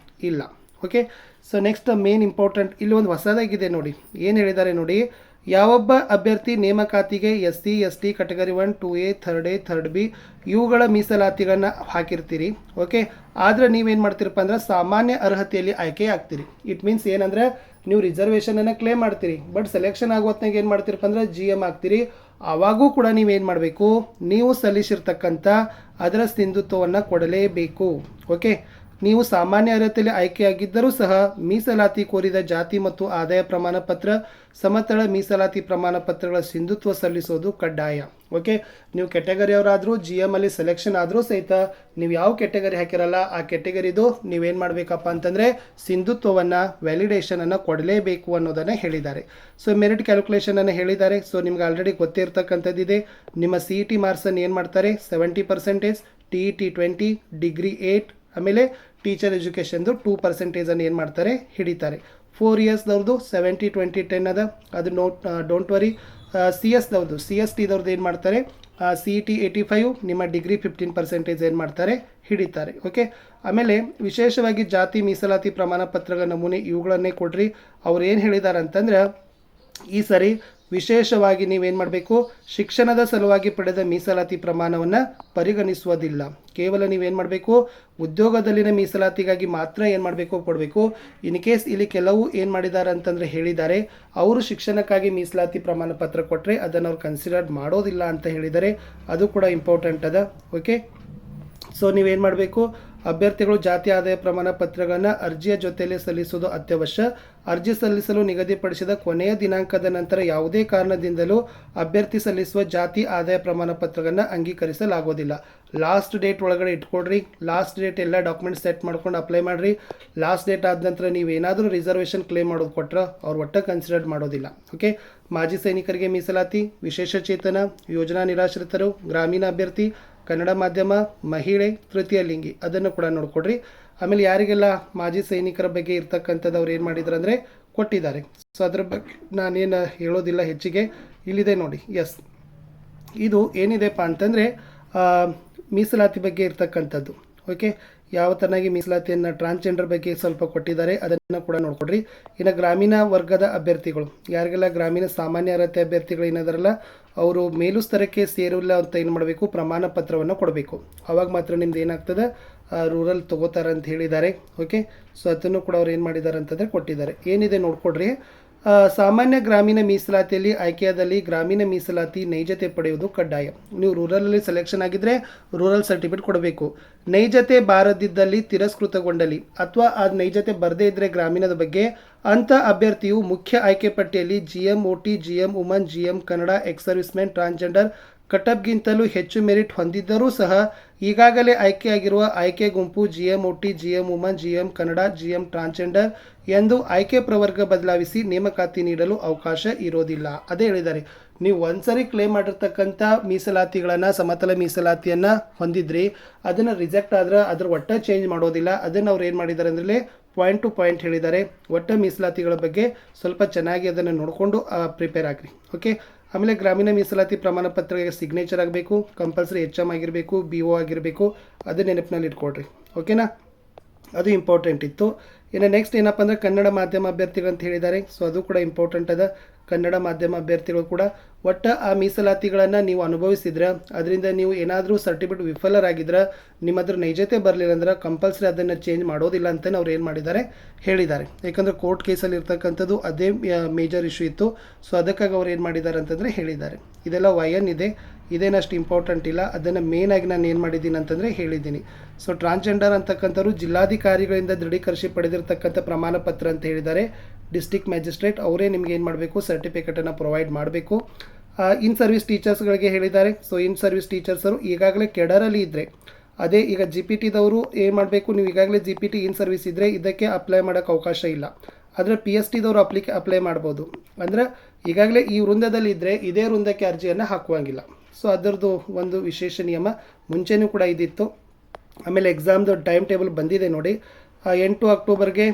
ಇಲ್ಲ. Okay, so next main important ಇಲ್ಲಿ ಒಂದು ಹೊಸದಾಗಿದೆ ನೋಡಿ. ಏನು ಹೇಳಿದ್ದಾರೆ ನೋಡಿ, ಯಾವೊಬ್ಬ ಅಭ್ಯರ್ಥಿ ನೇಮಕಾತಿಗೆ SC ST category 1 2A 3A 3B ಇವುಗಳ ಮೀಸಲಾತಿಗಳನ್ನು ಹಾಕಿರ್ತೀರಿ. ಓಕೆ, ಆದರೆ ನೀವೇನು ಮಾಡ್ತೀರಪ್ಪ ಅಂದ್ರೆ ಸಾಮಾನ್ಯ ಅರ್ಹತೆಯಲ್ಲಿ ಆಯ್ಕೆ ಆಗ್ತೀರಿ. ಇಟ್ ಮೀನ್ಸ್ ಏನಂದರೆ ನೀವು ರಿಸರ್ವೇಷನನ್ನು ಕ್ಲೇಮ್ ಮಾಡ್ತೀರಿ, ಬಟ್ ಸೆಲೆಕ್ಷನ್ ಆಗೋ ಹೊತ್ತಿನಾಗ ಏನು ಮಾಡ್ತೀರಪ್ಪ ಅಂದ್ರೆ GM ಆಗ್ತೀರಿ. ಆವಾಗೂ ಕೂಡ ನೀವೇನು ಮಾಡಬೇಕು, ನೀವು ಸಲ್ಲಿಸಿರ್ತಕ್ಕಂಥ ಅದರ ಸಿಂಧುತ್ವವನ್ನು ಕೊಡಲೇಬೇಕು. ಓಕೆ, ನೀವು ಸಾಮಾನ್ಯ ಅರ್ಹತೆಯಲ್ಲಿ ಆಯ್ಕೆಯಾಗಿದ್ದರೂ ಸಹ ಮೀಸಲಾತಿ ಕೋರಿದ ಜಾತಿ ಮತ್ತು ಆದಾಯ ಪ್ರಮಾಣ ಪತ್ರ, ಸಮತಳ ಮೀಸಲಾತಿ ಪ್ರಮಾಣ ಪತ್ರಗಳ ಸಿಂಧುತ್ವ ಸಲ್ಲಿಸೋದು ಕಡ್ಡಾಯ. ಓಕೆ, ನೀವು ಕ್ಯಾಟಗರಿಯವರಾದರೂ GM ಅಲ್ಲಿ ಸೆಲೆಕ್ಷನ್ ಆದರೂ ಸಹಿತ ನೀವು ಯಾವ ಕ್ಯಾಟಗರಿ ಹಾಕಿರಲ್ಲ ಆ ಕ್ಯಾಟಗರಿದು ನೀವೇನು ಮಾಡಬೇಕಪ್ಪ ಅಂತಂದರೆ ಸಿಂಧುತ್ವವನ್ನು, ವ್ಯಾಲಿಡೇಷನನ್ನು ಕೊಡಲೇಬೇಕು ಅನ್ನೋದನ್ನು ಹೇಳಿದ್ದಾರೆ. ಸೊ ಮೆರಿಟ್ ಕ್ಯಾಲ್ಕುಲೇಷನನ್ನು ಹೇಳಿದ್ದಾರೆ. ಸೊ ನಿಮ್ಗೆ ಆಲ್ರೆಡಿ ಗೊತ್ತಿರ್ತಕ್ಕಂಥದ್ದಿದೆ. ನಿಮ್ಮ CET ಮಾರ್ಕ್ಸನ್ನು ಏನು ಮಾಡ್ತಾರೆ, 70%, TET 20, ಡಿಗ್ರಿ 8, ಆಮೇಲೆ ಟೀಚರ್ ಎಜುಕೇಷನ್ದು 2% ಏನು ಮಾಡ್ತಾರೆ, ಹಿಡಿತಾರೆ. 4 ಇಯರ್ಸ್ದವ್ರದ್ದು 70 20 10 ಅದ, ಅದು ಡೋಂಟ್ ವರಿ. ಸಿ ಎಸ್ ಟಿದವ್ರದ್ದು ಏನು ಮಾಡ್ತಾರೆ, ಸಿ ಇ ಟಿ 85, ನಿಮ್ಮ ಡಿಗ್ರಿ 15% ಏನು ಮಾಡ್ತಾರೆ, ಹಿಡಿತಾರೆ. ಓಕೆ, ಆಮೇಲೆ ವಿಶೇಷವಾಗಿ ಜಾತಿ ಮೀಸಲಾತಿ ಪ್ರಮಾಣ ಪತ್ರಗಳ ನಮೂನೆ ಇವುಗಳನ್ನೇ ಕೊಡ್ರಿ. ಅವ್ರು ಏನು ಹೇಳಿದ್ದಾರೆ ಅಂತಂದ್ರೆ, ಈ ಸರಿ ವಿಶೇಷವಾಗಿ ನೀವೇನು ಮಾಡಬೇಕು, ಶಿಕ್ಷಣದ ಸಲುವಾಗಿ ಪಡೆದ ಮೀಸಲಾತಿ ಪ್ರಮಾಣವನ್ನು ಪರಿಗಣಿಸುವುದಿಲ್ಲ. ಕೇವಲ ನೀವೇನು ಮಾಡಬೇಕು, ಉದ್ಯೋಗದಲ್ಲಿನ ಮೀಸಲಾತಿಗಾಗಿ ಮಾತ್ರ ಏನು ಮಾಡಬೇಕು, ಕೊಡಬೇಕು. ಇನ್ ಕೇಸ್ ಇಲ್ಲಿ ಕೆಲವು ಏನು ಮಾಡಿದ್ದಾರೆ ಅಂತಂದರೆ ಹೇಳಿದ್ದಾರೆ, ಅವರು ಶಿಕ್ಷಣಕ್ಕಾಗಿ ಮೀಸಲಾತಿ ಪ್ರಮಾಣ ಪತ್ರ ಕೊಟ್ಟರೆ ಅದನ್ನು ಅವ್ರು ಕನ್ಸಿಡರ್ ಮಾಡೋದಿಲ್ಲ ಅಂತ ಹೇಳಿದ್ದಾರೆ. ಅದು ಕೂಡ ಇಂಪಾರ್ಟೆಂಟ್ ಅದ. ಓಕೆ, ಸೊ ನೀವೇನು ಮಾಡಬೇಕು, ಅಭ್ಯರ್ಥಿಗಳು ಜಾತಿ ಆದಾಯ ಪ್ರಮಾಣ ಪತ್ರಗಳನ್ನು ಅರ್ಜಿಯ ಜೊತೆಯಲ್ಲಿ ಸಲ್ಲಿಸುವುದು ಅತ್ಯವಶ್ಯ. ಅರ್ಜಿ ಸಲ್ಲಿಸಲು ನಿಗದಿಪಡಿಸಿದ ಕೊನೆಯ ದಿನಾಂಕದ ನಂತರ ಯಾವುದೇ ಕಾರಣದಿಂದಲೂ ಅಭ್ಯರ್ಥಿ ಸಲ್ಲಿಸುವ ಜಾತಿ ಆದಾಯ ಪ್ರಮಾಣ ಪತ್ರಗಳನ್ನು ಅಂಗೀಕರಿಸಲಾಗೋದಿಲ್ಲ. ಲಾಸ್ಟ್ ಡೇಟ್ ಒಳಗಡೆ ಇಟ್ಕೊಡ್ರಿ. ಲಾಸ್ಟ್ ಡೇಟ್ ಎಲ್ಲ ಡಾಕ್ಯುಮೆಂಟ್ಸ್ ಸೆಟ್ ಮಾಡ್ಕೊಂಡು ಅಪ್ಲೈ ಮಾಡಿರಿ. ಲಾಸ್ಟ್ ಡೇಟ್ ಆದ ನಂತರ ನೀವೇನಾದರೂ ರಿಸರ್ವೇಷನ್ ಕ್ಲೇಮ್ ಮಾಡೋದು ಕೊಟ್ಟರೆ ಅವ್ರು ಒಟ್ಟು ಕನ್ಸಿಡರ್ ಮಾಡೋದಿಲ್ಲ. ಓಕೆ, ಮಾಜಿ ಸೈನಿಕರಿಗೆ ಮೀಸಲಾತಿ, ವಿಶೇಷ ಚೇತನ, ಯೋಜನಾ ನಿರಾಶ್ರಿತರು, ಗ್ರಾಮೀಣ ಅಭ್ಯರ್ಥಿ, ಕನ್ನಡ ಮಾಧ್ಯಮ, ಮಹಿಳೆ, ತೃತೀಯ ಲಿಂಗಿ ಅದನ್ನು ಕೂಡ ನೋಡ್ಕೊಡ್ರಿ. ಆಮೇಲೆ ಯಾರಿಗೆಲ್ಲ ಮಾಜಿ ಸೈನಿಕರ ಬಗ್ಗೆ ಇರ್ತಕ್ಕಂಥದ್ದು ಅವ್ರು ಏನು ಮಾಡಿದ್ದಾರೆ ಅಂದರೆ ಕೊಟ್ಟಿದ್ದಾರೆ. ಸೊ ಅದ್ರ ಬಗ್ಗೆ ನಾನೇನು ಹೇಳೋದಿಲ್ಲ ಹೆಚ್ಚಿಗೆ. ಇಲ್ಲಿದೆ ನೋಡಿ. ಎಸ್, ಇದು ಏನಿದೆಪ್ಪ ಅಂತಂದರೆ ಮೀಸಲಾತಿ ಬಗ್ಗೆ ಇರ್ತಕ್ಕಂಥದ್ದು. ಓಕೆ, ಯಾವ ತನಾಗಿ ಮೀಸಲಾತಿಯನ್ನು ಟ್ರಾನ್ಸ್ಜೆಂಡರ್ ಬಗ್ಗೆ ಸ್ವಲ್ಪ ಕೊಟ್ಟಿದ್ದಾರೆ, ಅದನ್ನು ಕೂಡ ನೋಡ್ಕೊಡ್ರಿ. ಇನ್ನು ಗ್ರಾಮೀಣ ವರ್ಗದ ಅಭ್ಯರ್ಥಿಗಳು, ಯಾರಿಗೆಲ್ಲ ಗ್ರಾಮೀಣ ಸಾಮಾನ್ಯ ಅರ್ಹತೆ ಅಭ್ಯರ್ಥಿಗಳು ಏನಾದಾರಲ್ಲ ಅವರು ಮೇಲುಸ್ತರಕ್ಕೆ ಸೇರಿಲ್ಲ ಅಂತ ಏನು ಮಾಡಬೇಕು, ಪ್ರಮಾಣ ಪತ್ರವನ್ನು ಕೊಡಬೇಕು. ಆವಾಗ ಮಾತ್ರ ನಿಮ್ದು ಏನಾಗ್ತದೆ, ರೂರಲ್ ತೊಗೋತಾರೆ ಅಂತ ಹೇಳಿದ್ದಾರೆ. ಓಕೆ, ಸೊ ಅದನ್ನು ಕೂಡ ಅವ್ರು ಏನು ಮಾಡಿದ್ದಾರೆ ಅಂತಂದರೆ ಕೊಟ್ಟಿದ್ದಾರೆ. ಏನಿದೆ ನೋಡ್ಕೊಡ್ರಿ. ಸಾಮಾನ್ಯ ಗ್ರಾಮೀಣ ಮೀಸಲಾತಿಯಲ್ಲಿ ಆಯ್ಕೆಯಾದಲ್ಲಿ ಗ್ರಾಮೀಣ ಮೀಸಲಾತಿ ನೈಜತೆ ಪಡೆಯುವುದು ಕಡ್ಡಾಯ. ನೀವು ರೂರಲಲ್ಲಿ ಸೆಲೆಕ್ಷನ್ ಆಗಿದ್ದರೆ ರೂರಲ್ ಸರ್ಟಿಫಿಕೇಟ್ ಕೊಡಬೇಕು. ನೈಜತೆ ಬಾರದಿದ್ದಲ್ಲಿ ತಿರಸ್ಕೃತಗೊಂಡಲ್ಲಿ ಅಥವಾ ಆ ನೈಜತೆ ಬರದೇ ಇದ್ದರೆ ಗ್ರಾಮೀಣದ ಬಗ್ಗೆ ಅಂಥ ಅಭ್ಯರ್ಥಿಯು ಮುಖ್ಯ ಆಯ್ಕೆ ಪಟ್ಟಿಯಲ್ಲಿ GM OT, GM woman, GM Kannada, ex servicemen, transgender ಕಟಪ್ಗಿಂತಲೂ ಹೆಚ್ಚು ಮೆರಿಟ್ ಹೊಂದಿದ್ದರೂ ಸಹ ಈಗಾಗಲೇ ಆಯ್ಕೆಯಾಗಿರುವ ಆಯ್ಕೆ ಗುಂಪು GM OT, GM woman, GM Kannada, GM transgender ಎಂದು ಆಯ್ಕೆ ಪ್ರವರ್ಗ ಬದಲಾಯಿಸಿ ನೇಮಕಾತಿ ನೀಡಲು ಅವಕಾಶ ಇರೋದಿಲ್ಲ. ಅದೇ ಹೇಳಿದ್ದಾರೆ, ನೀವು ಒಂದ್ಸರಿ ಕ್ಲೇಮ್ ಮಾಡಿರ್ತಕ್ಕಂಥ ಮೀಸಲಾತಿಗಳನ್ನು, ಸಮತಲ ಮೀಸಲಾತಿಯನ್ನು ಹೊಂದಿದ್ರಿ, ಅದನ್ನು ರಿಜೆಕ್ಟ್ ಆದ್ರೆ ಅದ್ರ ಒಟ್ಟ ಚೇಂಜ್ ಮಾಡೋದಿಲ್ಲ. ಅದನ್ನು ಅವ್ರು ಏನು ಮಾಡಿದ್ದಾರೆ ಅಂದರೆ ಪಾಯಿಂಟ್ ಟು ಪಾಯಿಂಟ್ ಹೇಳಿದ್ದಾರೆ. ಒಟ್ಟ ಮೀಸಲಾತಿಗಳ ಬಗ್ಗೆ ಸ್ವಲ್ಪ ಚೆನ್ನಾಗಿ ಅದನ್ನು ನೋಡಿಕೊಂಡು ಪ್ರಿಪೇರ್ ಆಗಿರಿ. ಓಕೆ, ಆಮೇಲೆ ಗ್ರಾಮೀಣ ಮೀಸಲಾತಿ ಪ್ರಮಾಣ ಪತ್ರಕ್ಕೆ ಸಿಗ್ನೇಚರ್ ಆಗಬೇಕು, ಕಂಪಲ್ಸರಿ HM ಆಗಿರಬೇಕು, BO ಆಗಿರಬೇಕು. ಅದು ನೆನಪಿನಲ್ಲಿ ಇಟ್ಕೊಡ್ರಿ. ಓಕೆನಾ, ಅದು ಇಂಪಾರ್ಟೆಂಟ್ ಇತ್ತು. ಇನ್ನು ನೆಕ್ಸ್ಟ್ ಏನಪ್ಪ ಅಂದರೆ ಕನ್ನಡ ಮಾಧ್ಯಮ ಅಭ್ಯರ್ಥಿಗಳು ಅಂತ ಹೇಳಿದ್ದಾರೆ. ಸೊ ಅದು ಕೂಡ ಇಂಪಾರ್ಟೆಂಟ್ ಅದ. ಕನ್ನಡ ಮಾಧ್ಯಮ ಅಭ್ಯರ್ಥಿಗಳು ಕೂಡ ಒಟ್ಟು ಆ ಮೀಸಲಾತಿಗಳನ್ನು ನೀವು ಅನುಭವಿಸಿದ್ರೆ, ಅದರಿಂದ ನೀವು ಏನಾದರೂ ಸರ್ಟಿಫಿಕೇಟ್ ವಿಫಲರಾಗಿದ್ರೆ, ನಿಮ್ಮ ಹತ್ರ ನೈಜತೆ ಬರಲಿಲ್ಲ ಅಂದ್ರೆ ಕಂಪಲ್ಸರಿ ಅದನ್ನು ಚೇಂಜ್ ಮಾಡೋದಿಲ್ಲ ಅಂತ ಅವ್ರು ಏನು ಮಾಡಿದ್ದಾರೆ, ಹೇಳಿದ್ದಾರೆ. ಯಾಕಂದರೆ ಕೋರ್ಟ್ ಕೇಸಲ್ಲಿ ಇರ್ತಕ್ಕಂಥದ್ದು ಅದೇ ಮೇಜರ್ ಇಶ್ಯೂ ಇತ್ತು. ಸೊ ಅದಕ್ಕಾಗಿ ಅವ್ರು ಏನು ಮಾಡಿದ್ದಾರೆ ಅಂತಂದರೆ ಹೇಳಿದ್ದಾರೆ. ಇದೆಲ್ಲ ವಯನ್ ಇದೆ, ಇದೇನಷ್ಟು ಇಂಪಾರ್ಟೆಂಟ್ ಇಲ್ಲ. ಅದನ್ನು ಮೇನಾಗಿ ನಾನು ಏನು ಮಾಡಿದ್ದೀನಿ ಅಂತಂದರೆ ಹೇಳಿದ್ದೀನಿ. ಸೊ ಟ್ರಾನ್ಸ್ಜೆಂಡರ್ ಅಂತಕ್ಕಂಥವ್ರು ಜಿಲ್ಲಾಧಿಕಾರಿಗಳಿಂದ ದೃಢೀಕರಿಸಿ ಪಡೆದಿರ್ತಕ್ಕಂಥ ಪ್ರಮಾಣ ಪತ್ರ ಅಂತ ಹೇಳಿದ್ದಾರೆ. ಡಿಸ್ಟ್ರಿಕ್ಟ್ ಮ್ಯಾಜಿಸ್ಟ್ರೇಟ್ ಅವರೇ ನಿಮಗೆ ಏನು ಮಾಡಬೇಕು, ಸರ್ಟಿಫಿಕೇಟನ್ನು ಪ್ರೊವೈಡ್ ಮಾಡಬೇಕು. ಇನ್ ಸರ್ವಿಸ್ ಟೀಚರ್ಸ್ಗಳಿಗೆ ಹೇಳಿದ್ದಾರೆ. ಸೊ ಇನ್ ಸರ್ವಿಸ್ ಟೀಚರ್ಸರು ಈಗಾಗಲೇ ಕೆಡರಲ್ಲಿ ಇದ್ದರೆ, ಅದೇ ಈಗ GPTದವರು ಏನು ಮಾಡಬೇಕು, ನೀವು ಈಗಾಗಲೇ GPT ಇನ್ ಸರ್ವಿಸ್ ಇದ್ದರೆ ಇದಕ್ಕೆ ಅಪ್ಲೈ ಮಾಡೋಕ್ಕೆ ಅವಕಾಶ ಇಲ್ಲ. ಆದರೆ PSTದವರು ಅಪ್ಲೈ ಮಾಡ್ಬೋದು. ಅಂದರೆ ಈಗಾಗಲೇ ಈ ವೃಂದದಲ್ಲಿ ಇದ್ದರೆ ಇದೇ ವೃಂದಕ್ಕೆ ಅರ್ಜಿಯನ್ನು ಹಾಕುವಂಗಿಲ್ಲ. ಸೊ ಅದರದ್ದು ಒಂದು ವಿಶೇಷ ನಿಯಮ ಮುಂಚೆನೂ ಕೂಡ ಇದಿತ್ತು. ಆಮೇಲೆ ಎಕ್ಸಾಮ್ದು ಟೈಮ್ ಟೇಬಲ್ ಬಂದಿದೆ ನೋಡಿ. 8 ಅಕ್ಟೋಬರ್ಗೆ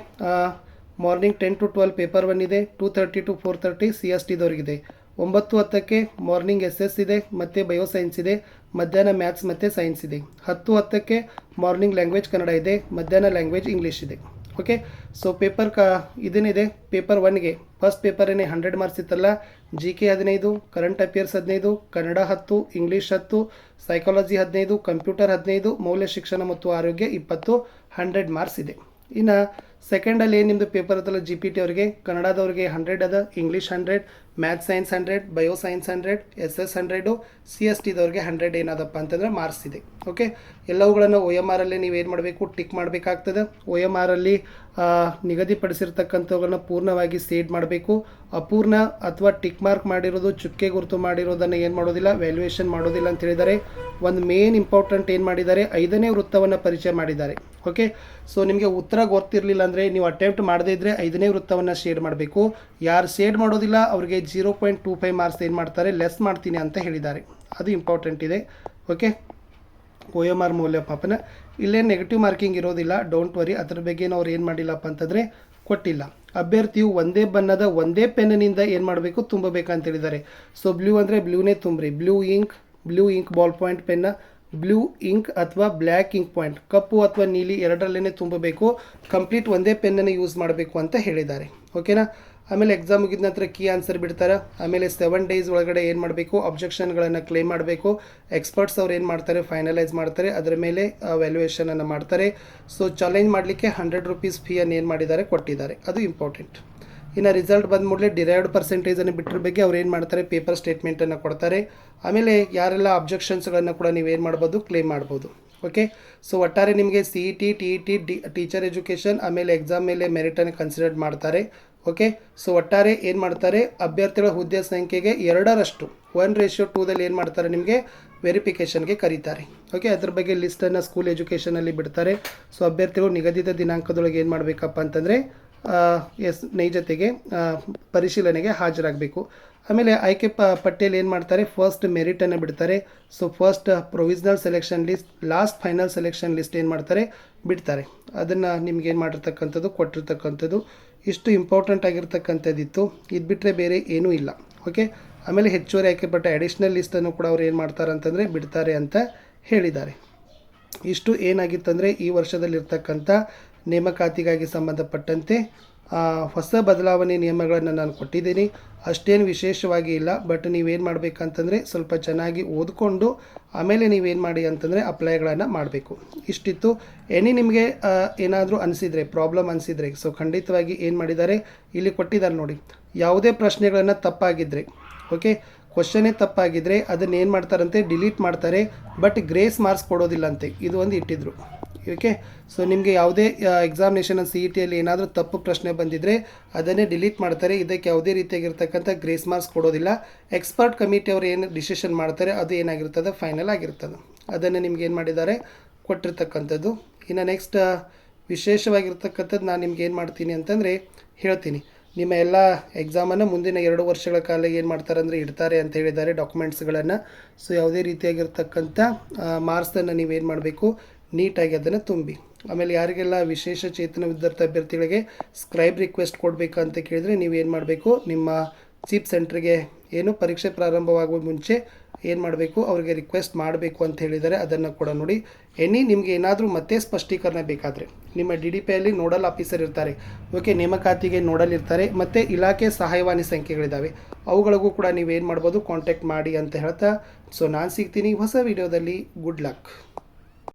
ಮಾರ್ನಿಂಗ್ 10 to 12 ಪೇಪರ್ 1 ಇದೆ, 2:30 to 4:30 CSTದವ್ರಿಗಿದೆ. 9:10ಕ್ಕೆ ಮಾರ್ನಿಂಗ್ SS ಇದೆ ಮತ್ತು ಬಯೋಸೈನ್ಸ್ ಇದೆ, ಮಧ್ಯಾಹ್ನ ಮ್ಯಾಥ್ಸ್ ಮತ್ತು ಸೈನ್ಸ್ ಇದೆ. 10:10ಕ್ಕೆ ಮಾರ್ನಿಂಗ್ ಲ್ಯಾಂಗ್ವೇಜ್ ಕನ್ನಡ ಇದೆ, ಮಧ್ಯಾಹ್ನ ಲ್ಯಾಂಗ್ವೇಜ್ ಇಂಗ್ಲೀಷ್ ಇದೆ. ಓಕೆ, ಸೊ ಪೇಪರ್ ಇದೇನಿದೆ, ಪೇಪರ್ 1ಗೆ ಫಸ್ಟ್ ಪೇಪರ್ 100 ಮಾರ್ಕ್ಸ್ ಇತ್ತಲ್ಲ, GK 15, current affairs 15, Kannada 10, English 10, psychology 15, computer 15, ಮೌಲ್ಯ ಶಿಕ್ಷಣ ಮತ್ತು ಆರೋಗ್ಯ 20, 100 ಮಾರ್ಕ್ಸ್ ಇದೆ. ಇನ್ನು ಸೆಕೆಂಡಲ್ಲಿ ಏನು ನಿಮ್ಮದು ಪೇಪರ್ ಇತ್ತಲ್ಲ GPT ಅವರಿಗೆ, ಕನ್ನಡದವ್ರಿಗೆ 100 ಅದ, English 100, maths science 100, bio science 100, SS 100, CSTದವ್ರಿಗೆ 100 ಏನದಪ್ಪ ಅಂತಂದರೆ ಮಾರ್ಕ್ಸ್ ಇದೆ. ಓಕೆ, ಎಲ್ಲವುಗಳನ್ನು OMR ಅಲ್ಲಿ ನೀವೇನು ಮಾಡಬೇಕು, ಟಿಕ್ ಮಾಡಬೇಕಾಗ್ತದೆ. OMR ಅಲ್ಲಿ ನಿಗದಿಪಡಿಸಿರ್ತಕ್ಕಂಥವುಗಳನ್ನ ಪೂರ್ಣವಾಗಿ ಸೇಡ್ ಮಾಡಬೇಕು. ಅಪೂರ್ಣ ಅಥವಾ ಟಿಕ್ ಮಾರ್ಕ್ ಮಾಡಿರೋದು, ಚುಕ್ಕೆ ಗುರುತು ಮಾಡಿರೋದನ್ನು ಏನು ಮಾಡೋದಿಲ್ಲ, ವ್ಯಾಲ್ಯೂಯೇಷನ್ ಮಾಡೋದಿಲ್ಲ ಅಂತ ಹೇಳಿದ್ದಾರೆ. ಒಂದು ಮೇನ್ ಇಂಪಾರ್ಟೆಂಟ್ ಏನು ಮಾಡಿದ್ದಾರೆ, 5ನೇ ವೃತ್ತವನ್ನು ಪರಿಚಯ ಮಾಡಿದ್ದಾರೆ. ಓಕೆ, ಸೊ ನಿಮಗೆ ಉತ್ತರ ಗೊತ್ತಿರಲಿಲ್ಲ ಅಂದರೆ ನೀವು ಅಟೆಂಪ್ಟ್ ಮಾಡದೇ ಇದ್ದರೆ 5ನೇ ವೃತ್ತವನ್ನು ಶೇಡ್ ಮಾಡಬೇಕು. ಯಾರು ಶೇಡ್ ಮಾಡೋದಿಲ್ಲ ಅವ್ರಿಗೆ 0.25 ಮಾರ್ಕ್ಸ್ ಏನು ಮಾಡ್ತಾರೆ, ಲೆಸ್ ಮಾಡ್ತೀನಿ ಅಂತ ಹೇಳಿದ್ದಾರೆ. ಅದು ಇಂಪಾರ್ಟೆಂಟ್ ಇದೆ. ಓಕೆ, OMR ಮೌಲ್ಯಮಾಪನ ಇಲ್ಲೇ ನೆಗೆಟಿವ್ ಮಾರ್ಕಿಂಗ್ ಇರೋದಿಲ್ಲ, ಡೋಂಟ್ ವರಿ. ಅದ್ರ ಬಗ್ಗೆ ಅವ್ರು ಏನು ಮಾಡಿಲ್ಲಪ್ಪ ಅಂತಂದರೆ ಕೊಟ್ಟಿಲ್ಲ. ಅಭ್ಯರ್ಥಿಯು ಒಂದೇ ಬಣ್ಣದ ಒಂದೇ ಪೆನ್ನಿನಿಂದ ಏನು ಮಾಡಬೇಕು ತುಂಬಬೇಕಂತ ಹೇಳಿದ್ದಾರೆ. ಸೊ ಬ್ಲೂ ಅಂದರೆ ಬ್ಲೂನೇ ತುಂಬ್ರಿ. ಬ್ಲೂ ಇಂಕ್ ಬಾಲ್ ಪಾಯಿಂಟ್ ಪೆನ್ನ, ಬ್ಲೂ ಇಂಕ್ ಅಥವಾ ಬ್ಲ್ಯಾಕ್ ಇಂಕ್ ಪಾಯಿಂಟ್, ಕಪ್ಪು ಅಥವಾ ನೀಲಿ ಎರಡರಲ್ಲೇ ತುಂಬಬೇಕು. ಕಂಪ್ಲೀಟ್ ಒಂದೇ ಪೆನ್ನನ್ನು ಯೂಸ್ ಮಾಡಬೇಕು ಅಂತ ಹೇಳಿದ್ದಾರೆ. ಓಕೆನಾ. ಆಮೇಲೆ ಎಕ್ಸಾಮ್ ಮುಗಿದ ನಂತರ ಕೀ ಆನ್ಸರ್ ಬಿಡ್ತಾರೆ. ಆಮೇಲೆ 7 ಡೇಸ್ ಒಳಗಡೆ ಏನು ಮಾಡಬೇಕು, ಅಬ್ಜೆಕ್ಷನ್ಗಳನ್ನು ಕ್ಲೇಮ್ ಮಾಡಬೇಕು. ಎಕ್ಸ್ಪರ್ಟ್ಸ್ ಅವ್ರು ಏನು ಮಾಡ್ತಾರೆ, ಫೈನಲೈಸ್ ಮಾಡ್ತಾರೆ, ಅದರ ಮೇಲೆ ವ್ಯಾಲ್ಯೂಯೇಷನನ್ನು ಮಾಡ್ತಾರೆ. ಸೊ ಚಾಲೆಂಜ್ ಮಾಡಲಿಕ್ಕೆ 100 ರೂಪೀಸ್ ಫೀಯನ್ನು ಏನು ಮಾಡಿದ್ದಾರೆ, ಕೊಟ್ಟಿದ್ದಾರೆ. ಅದು ಇಂಪಾರ್ಟೆಂಟ್. ಇನ್ನು ರಿಸಲ್ಟ್ ಬಂದ ಕೂಡಲೇ ಡಿರೈವ್ಡ್ ಪರ್ಸೆಂಟೇಜನ್ನು ಬಿಟ್ಟರ ಬಗ್ಗೆ ಅವ್ರು ಏನು ಮಾಡ್ತಾರೆ, ಪೇಪರ್ ಸ್ಟೇಟ್ಮೆಂಟನ್ನು ಕೊಡ್ತಾರೆ. ಆಮೇಲೆ ಯಾರೆಲ್ಲ ಅಬ್ಜೆಕ್ಷನ್ಸ್ಗಳನ್ನು ಕೂಡ ನೀವೇನು ಮಾಡ್ಬೋದು, ಕ್ಲೇಮ್ ಮಾಡ್ಬೋದು. ಓಕೆ. ಸೊ ಒಟ್ಟಾರೆ ನಿಮಗೆ CET, TET, ಟೀಚರ್ ಎಜುಕೇಷನ್ ಆಮೇಲೆ ಎಕ್ಸಾಮ್ ಮೇಲೆ ಮೆರಿಟನ್ನು ಕನ್ಸಿಡರ್ ಮಾಡ್ತಾರೆ. ಓಕೆ. ಸೊ ಒಟ್ಟಾರೆ ಏನು ಮಾಡ್ತಾರೆ, ಅಭ್ಯರ್ಥಿಗಳ ಹುದ್ದೆ ಸಂಖ್ಯೆಗೆ 2ರಷ್ಟು 1:2 ಏನು ಮಾಡ್ತಾರೆ, ನಿಮಗೆ ವೆರಿಫಿಕೇಷನ್ಗೆ ಕರೀತಾರೆ. ಓಕೆ. ಅದ್ರ ಬಗ್ಗೆ ಲಿಸ್ಟನ್ನು ಸ್ಕೂಲ್ ಎಜುಕೇಷನಲ್ಲಿ ಬಿಡ್ತಾರೆ. ಸೊ ಅಭ್ಯರ್ಥಿಗಳು ನಿಗದಿತ ದಿನಾಂಕದೊಳಗೆ ಏನು ಮಾಡಬೇಕಪ್ಪ ಅಂತಂದರೆ ನೈಜತೆಗೆ ಪರಿಶೀಲನೆಗೆ ಹಾಜರಾಗಬೇಕು. ಆಮೇಲೆ ಆಯ್ಕೆ ಪಟ್ಟಿಯಲ್ಲಿ ಏನು ಮಾಡ್ತಾರೆ, ಫಸ್ಟ್ ಮೆರಿಟನ್ನು ಬಿಡ್ತಾರೆ. So first provisional selection list, last final selection list ಏನು ಮಾಡ್ತಾರೆ, ಬಿಡ್ತಾರೆ. ಅದನ್ನು ನಿಮ್ಗೆ ಏನು ಮಾಡಿರ್ತಕ್ಕಂಥದ್ದು, ಕೊಟ್ಟಿರ್ತಕ್ಕಂಥದ್ದು. ಇಷ್ಟು ಇಂಪಾರ್ಟೆಂಟ್ ಆಗಿರ್ತಕ್ಕಂಥದ್ದಿತ್ತು. ಇದು ಬಿಟ್ಟರೆ ಬೇರೆ ಏನೂ ಇಲ್ಲ. ಓಕೆ. ಆಮೇಲೆ ಹೆಚ್ಚುವರಿ ಆಯ್ಕೆ ಪಟ್ಟ ಅಡಿಷ್ನಲ್ ಲಿಸ್ಟನ್ನು ಕೂಡ ಅವ್ರು ಏನು ಮಾಡ್ತಾರೆ ಅಂತಂದರೆ ಬಿಡ್ತಾರೆ ಅಂತ ಹೇಳಿದ್ದಾರೆ. ಇಷ್ಟು ಏನಾಗಿತ್ತಂದರೆ ಈ ವರ್ಷದಲ್ಲಿರ್ತಕ್ಕಂಥ ನೇಮಕಾತಿಗಾಗಿ ಸಂಬಂಧಪಟ್ಟಂತೆ ಹೊಸ ಬದಲಾವಣೆ ನಿಯಮಗಳನ್ನು ನಾನು ಕೊಟ್ಟಿದ್ದೀನಿ. ಅಷ್ಟೇನು ವಿಶೇಷವಾಗಿ ಇಲ್ಲ. ಬಟ್ ನೀವೇನು ಮಾಡಬೇಕಂತಂದರೆ ಸ್ವಲ್ಪ ಚೆನ್ನಾಗಿ ಓದ್ಕೊಂಡು ಆಮೇಲೆ ನೀವೇನು ಮಾಡಿ ಅಂತಂದರೆ ಅಪ್ಲೈಗಳನ್ನು ಮಾಡಬೇಕು. ಇಷ್ಟಿತ್ತು. ನಿಮಗೆ ಏನಾದರೂ ಅನಿಸಿದರೆ, ಪ್ರಾಬ್ಲಮ್ ಅನಿಸಿದರೆ, ಸೊ ಖಂಡಿತವಾಗಿ ಏನು ಮಾಡಿದ್ದಾರೆ, ಇಲ್ಲಿ ಕೊಟ್ಟಿದ್ದಾರೆ ನೋಡಿ. ಯಾವುದೇ ಪ್ರಶ್ನೆಗಳನ್ನು ತಪ್ಪಾಗಿದ್ದರೆ, ಓಕೆ, ಕ್ವಶನ್ನೇ ತಪ್ಪಾಗಿದ್ದರೆ ಅದನ್ನು ಏನು ಮಾಡ್ತಾರಂತೆ, ಡಿಲೀಟ್ ಮಾಡ್ತಾರೆ. ಬಟ್ ಗ್ರೇಸ್ ಮಾರ್ಕ್ಸ್ ಕೊಡೋದಿಲ್ಲಂತೆ. ಇದು ಒಂದು ಇಟ್ಟಿದ್ರು. ಓಕೆ. ಸೊ ನಿಮಗೆ ಯಾವುದೇ ಎಕ್ಸಾಮಿನೇಷನ್ CETಯಲ್ಲಿ ಏನಾದರೂ ತಪ್ಪು ಪ್ರಶ್ನೆ ಬಂದಿದ್ದರೆ ಅದನ್ನೇ ಡಿಲೀಟ್ ಮಾಡ್ತಾರೆ. ಇದಕ್ಕೆ ಯಾವುದೇ ರೀತಿಯಾಗಿರ್ತಕ್ಕಂಥ ಗ್ರೇಸ್ ಮಾರ್ಕ್ಸ್ ಕೊಡೋದಿಲ್ಲ. ಎಕ್ಸ್ಪರ್ಟ್ ಕಮಿಟಿ ಅವರು ಏನು ಡಿಸಿಷನ್ ಮಾಡ್ತಾರೆ ಅದು ಏನಾಗಿರ್ತದೆ, ಫೈನಲ್ ಆಗಿರ್ತದೆ. ಅದನ್ನು ನಿಮ್ಗೆ ಏನು ಮಾಡಿದ್ದಾರೆ, ಕೊಟ್ಟಿರ್ತಕ್ಕಂಥದ್ದು. ಇನ್ನು ನೆಕ್ಸ್ಟ್ ವಿಶೇಷವಾಗಿರ್ತಕ್ಕಂಥದ್ದು ನಾನು ನಿಮ್ಗೆ ಏನು ಮಾಡ್ತೀನಿ ಅಂತಂದರೆ ಹೇಳ್ತೀನಿ. ನಿಮ್ಮ ಎಲ್ಲ ಎಕ್ಸಾಮನ್ನು ಮುಂದಿನ 2 ವರ್ಷಗಳ ಕಾಲ ಏನು ಮಾಡ್ತಾರೆ ಅಂದರೆ ಇಡ್ತಾರೆ ಅಂತ ಹೇಳಿದ್ದಾರೆ ಡಾಕ್ಯುಮೆಂಟ್ಸ್ಗಳನ್ನು. ಸೊ ಯಾವುದೇ ರೀತಿಯಾಗಿರ್ತಕ್ಕಂಥ ಮಾರ್ಕ್ಸನ್ನು ನೀವೇನು ಮಾಡಬೇಕು, ನೀಟಾಗಿ ಅದನ್ನು ತುಂಬಿ. ಆಮೇಲೆ ಯಾರಿಗೆಲ್ಲ ವಿಶೇಷ ಚೇತನ ವಿದ್ಯಾರ್ಥಿ ಅಭ್ಯರ್ಥಿಗಳಿಗೆ ಸ್ಕ್ರೈಬ್ ರಿಕ್ವೆಸ್ಟ್ ಕೊಡಬೇಕು ಅಂತ ಕೇಳಿದರೆ ನೀವೇನು ಮಾಡಬೇಕು, ನಿಮ್ಮ ಚೀಫ್ ಸೆಂಟ್ರಿಗೆ ಏನು ಪರೀಕ್ಷೆ ಪ್ರಾರಂಭವಾಗುವ ಮುಂಚೆ ಏನು ಮಾಡಬೇಕು, ಅವರಿಗೆ ರಿಕ್ವೆಸ್ಟ್ ಮಾಡಬೇಕು ಅಂತ ಹೇಳಿದ್ದಾರೆ. ಅದನ್ನು ಕೂಡ ನೋಡಿ. ನಿಮಗೆ ಏನಾದರೂ ಮತ್ತೆ ಸ್ಪಷ್ಟೀಕರಣ ಬೇಕಾದರೆ ನಿಮ್ಮ DDPಯಲ್ಲಿ ನೋಡಲ್ ಆಫೀಸರ್ ಇರ್ತಾರೆ. ಓಕೆ. ನೇಮಕಾತಿಗೆ ನೋಡಲ್ ಇರ್ತಾರೆ. ಮತ್ತು ಇಲಾಖೆ ಸಹಾಯವಾಣಿ ಸಂಖ್ಯೆಗಳಿದ್ದಾವೆ. ಅವುಗಳಿಗೂ ಕೂಡ ನೀವೇನು ಮಾಡ್ಬೋದು, ಕಾಂಟ್ಯಾಕ್ಟ್ ಮಾಡಿ ಅಂತ ಹೇಳ್ತಾ, ಸೊ ನಾನು ಸಿಗ್ತೀನಿ ಹೊಸ ವಿಡಿಯೋದಲ್ಲಿ. Good luck.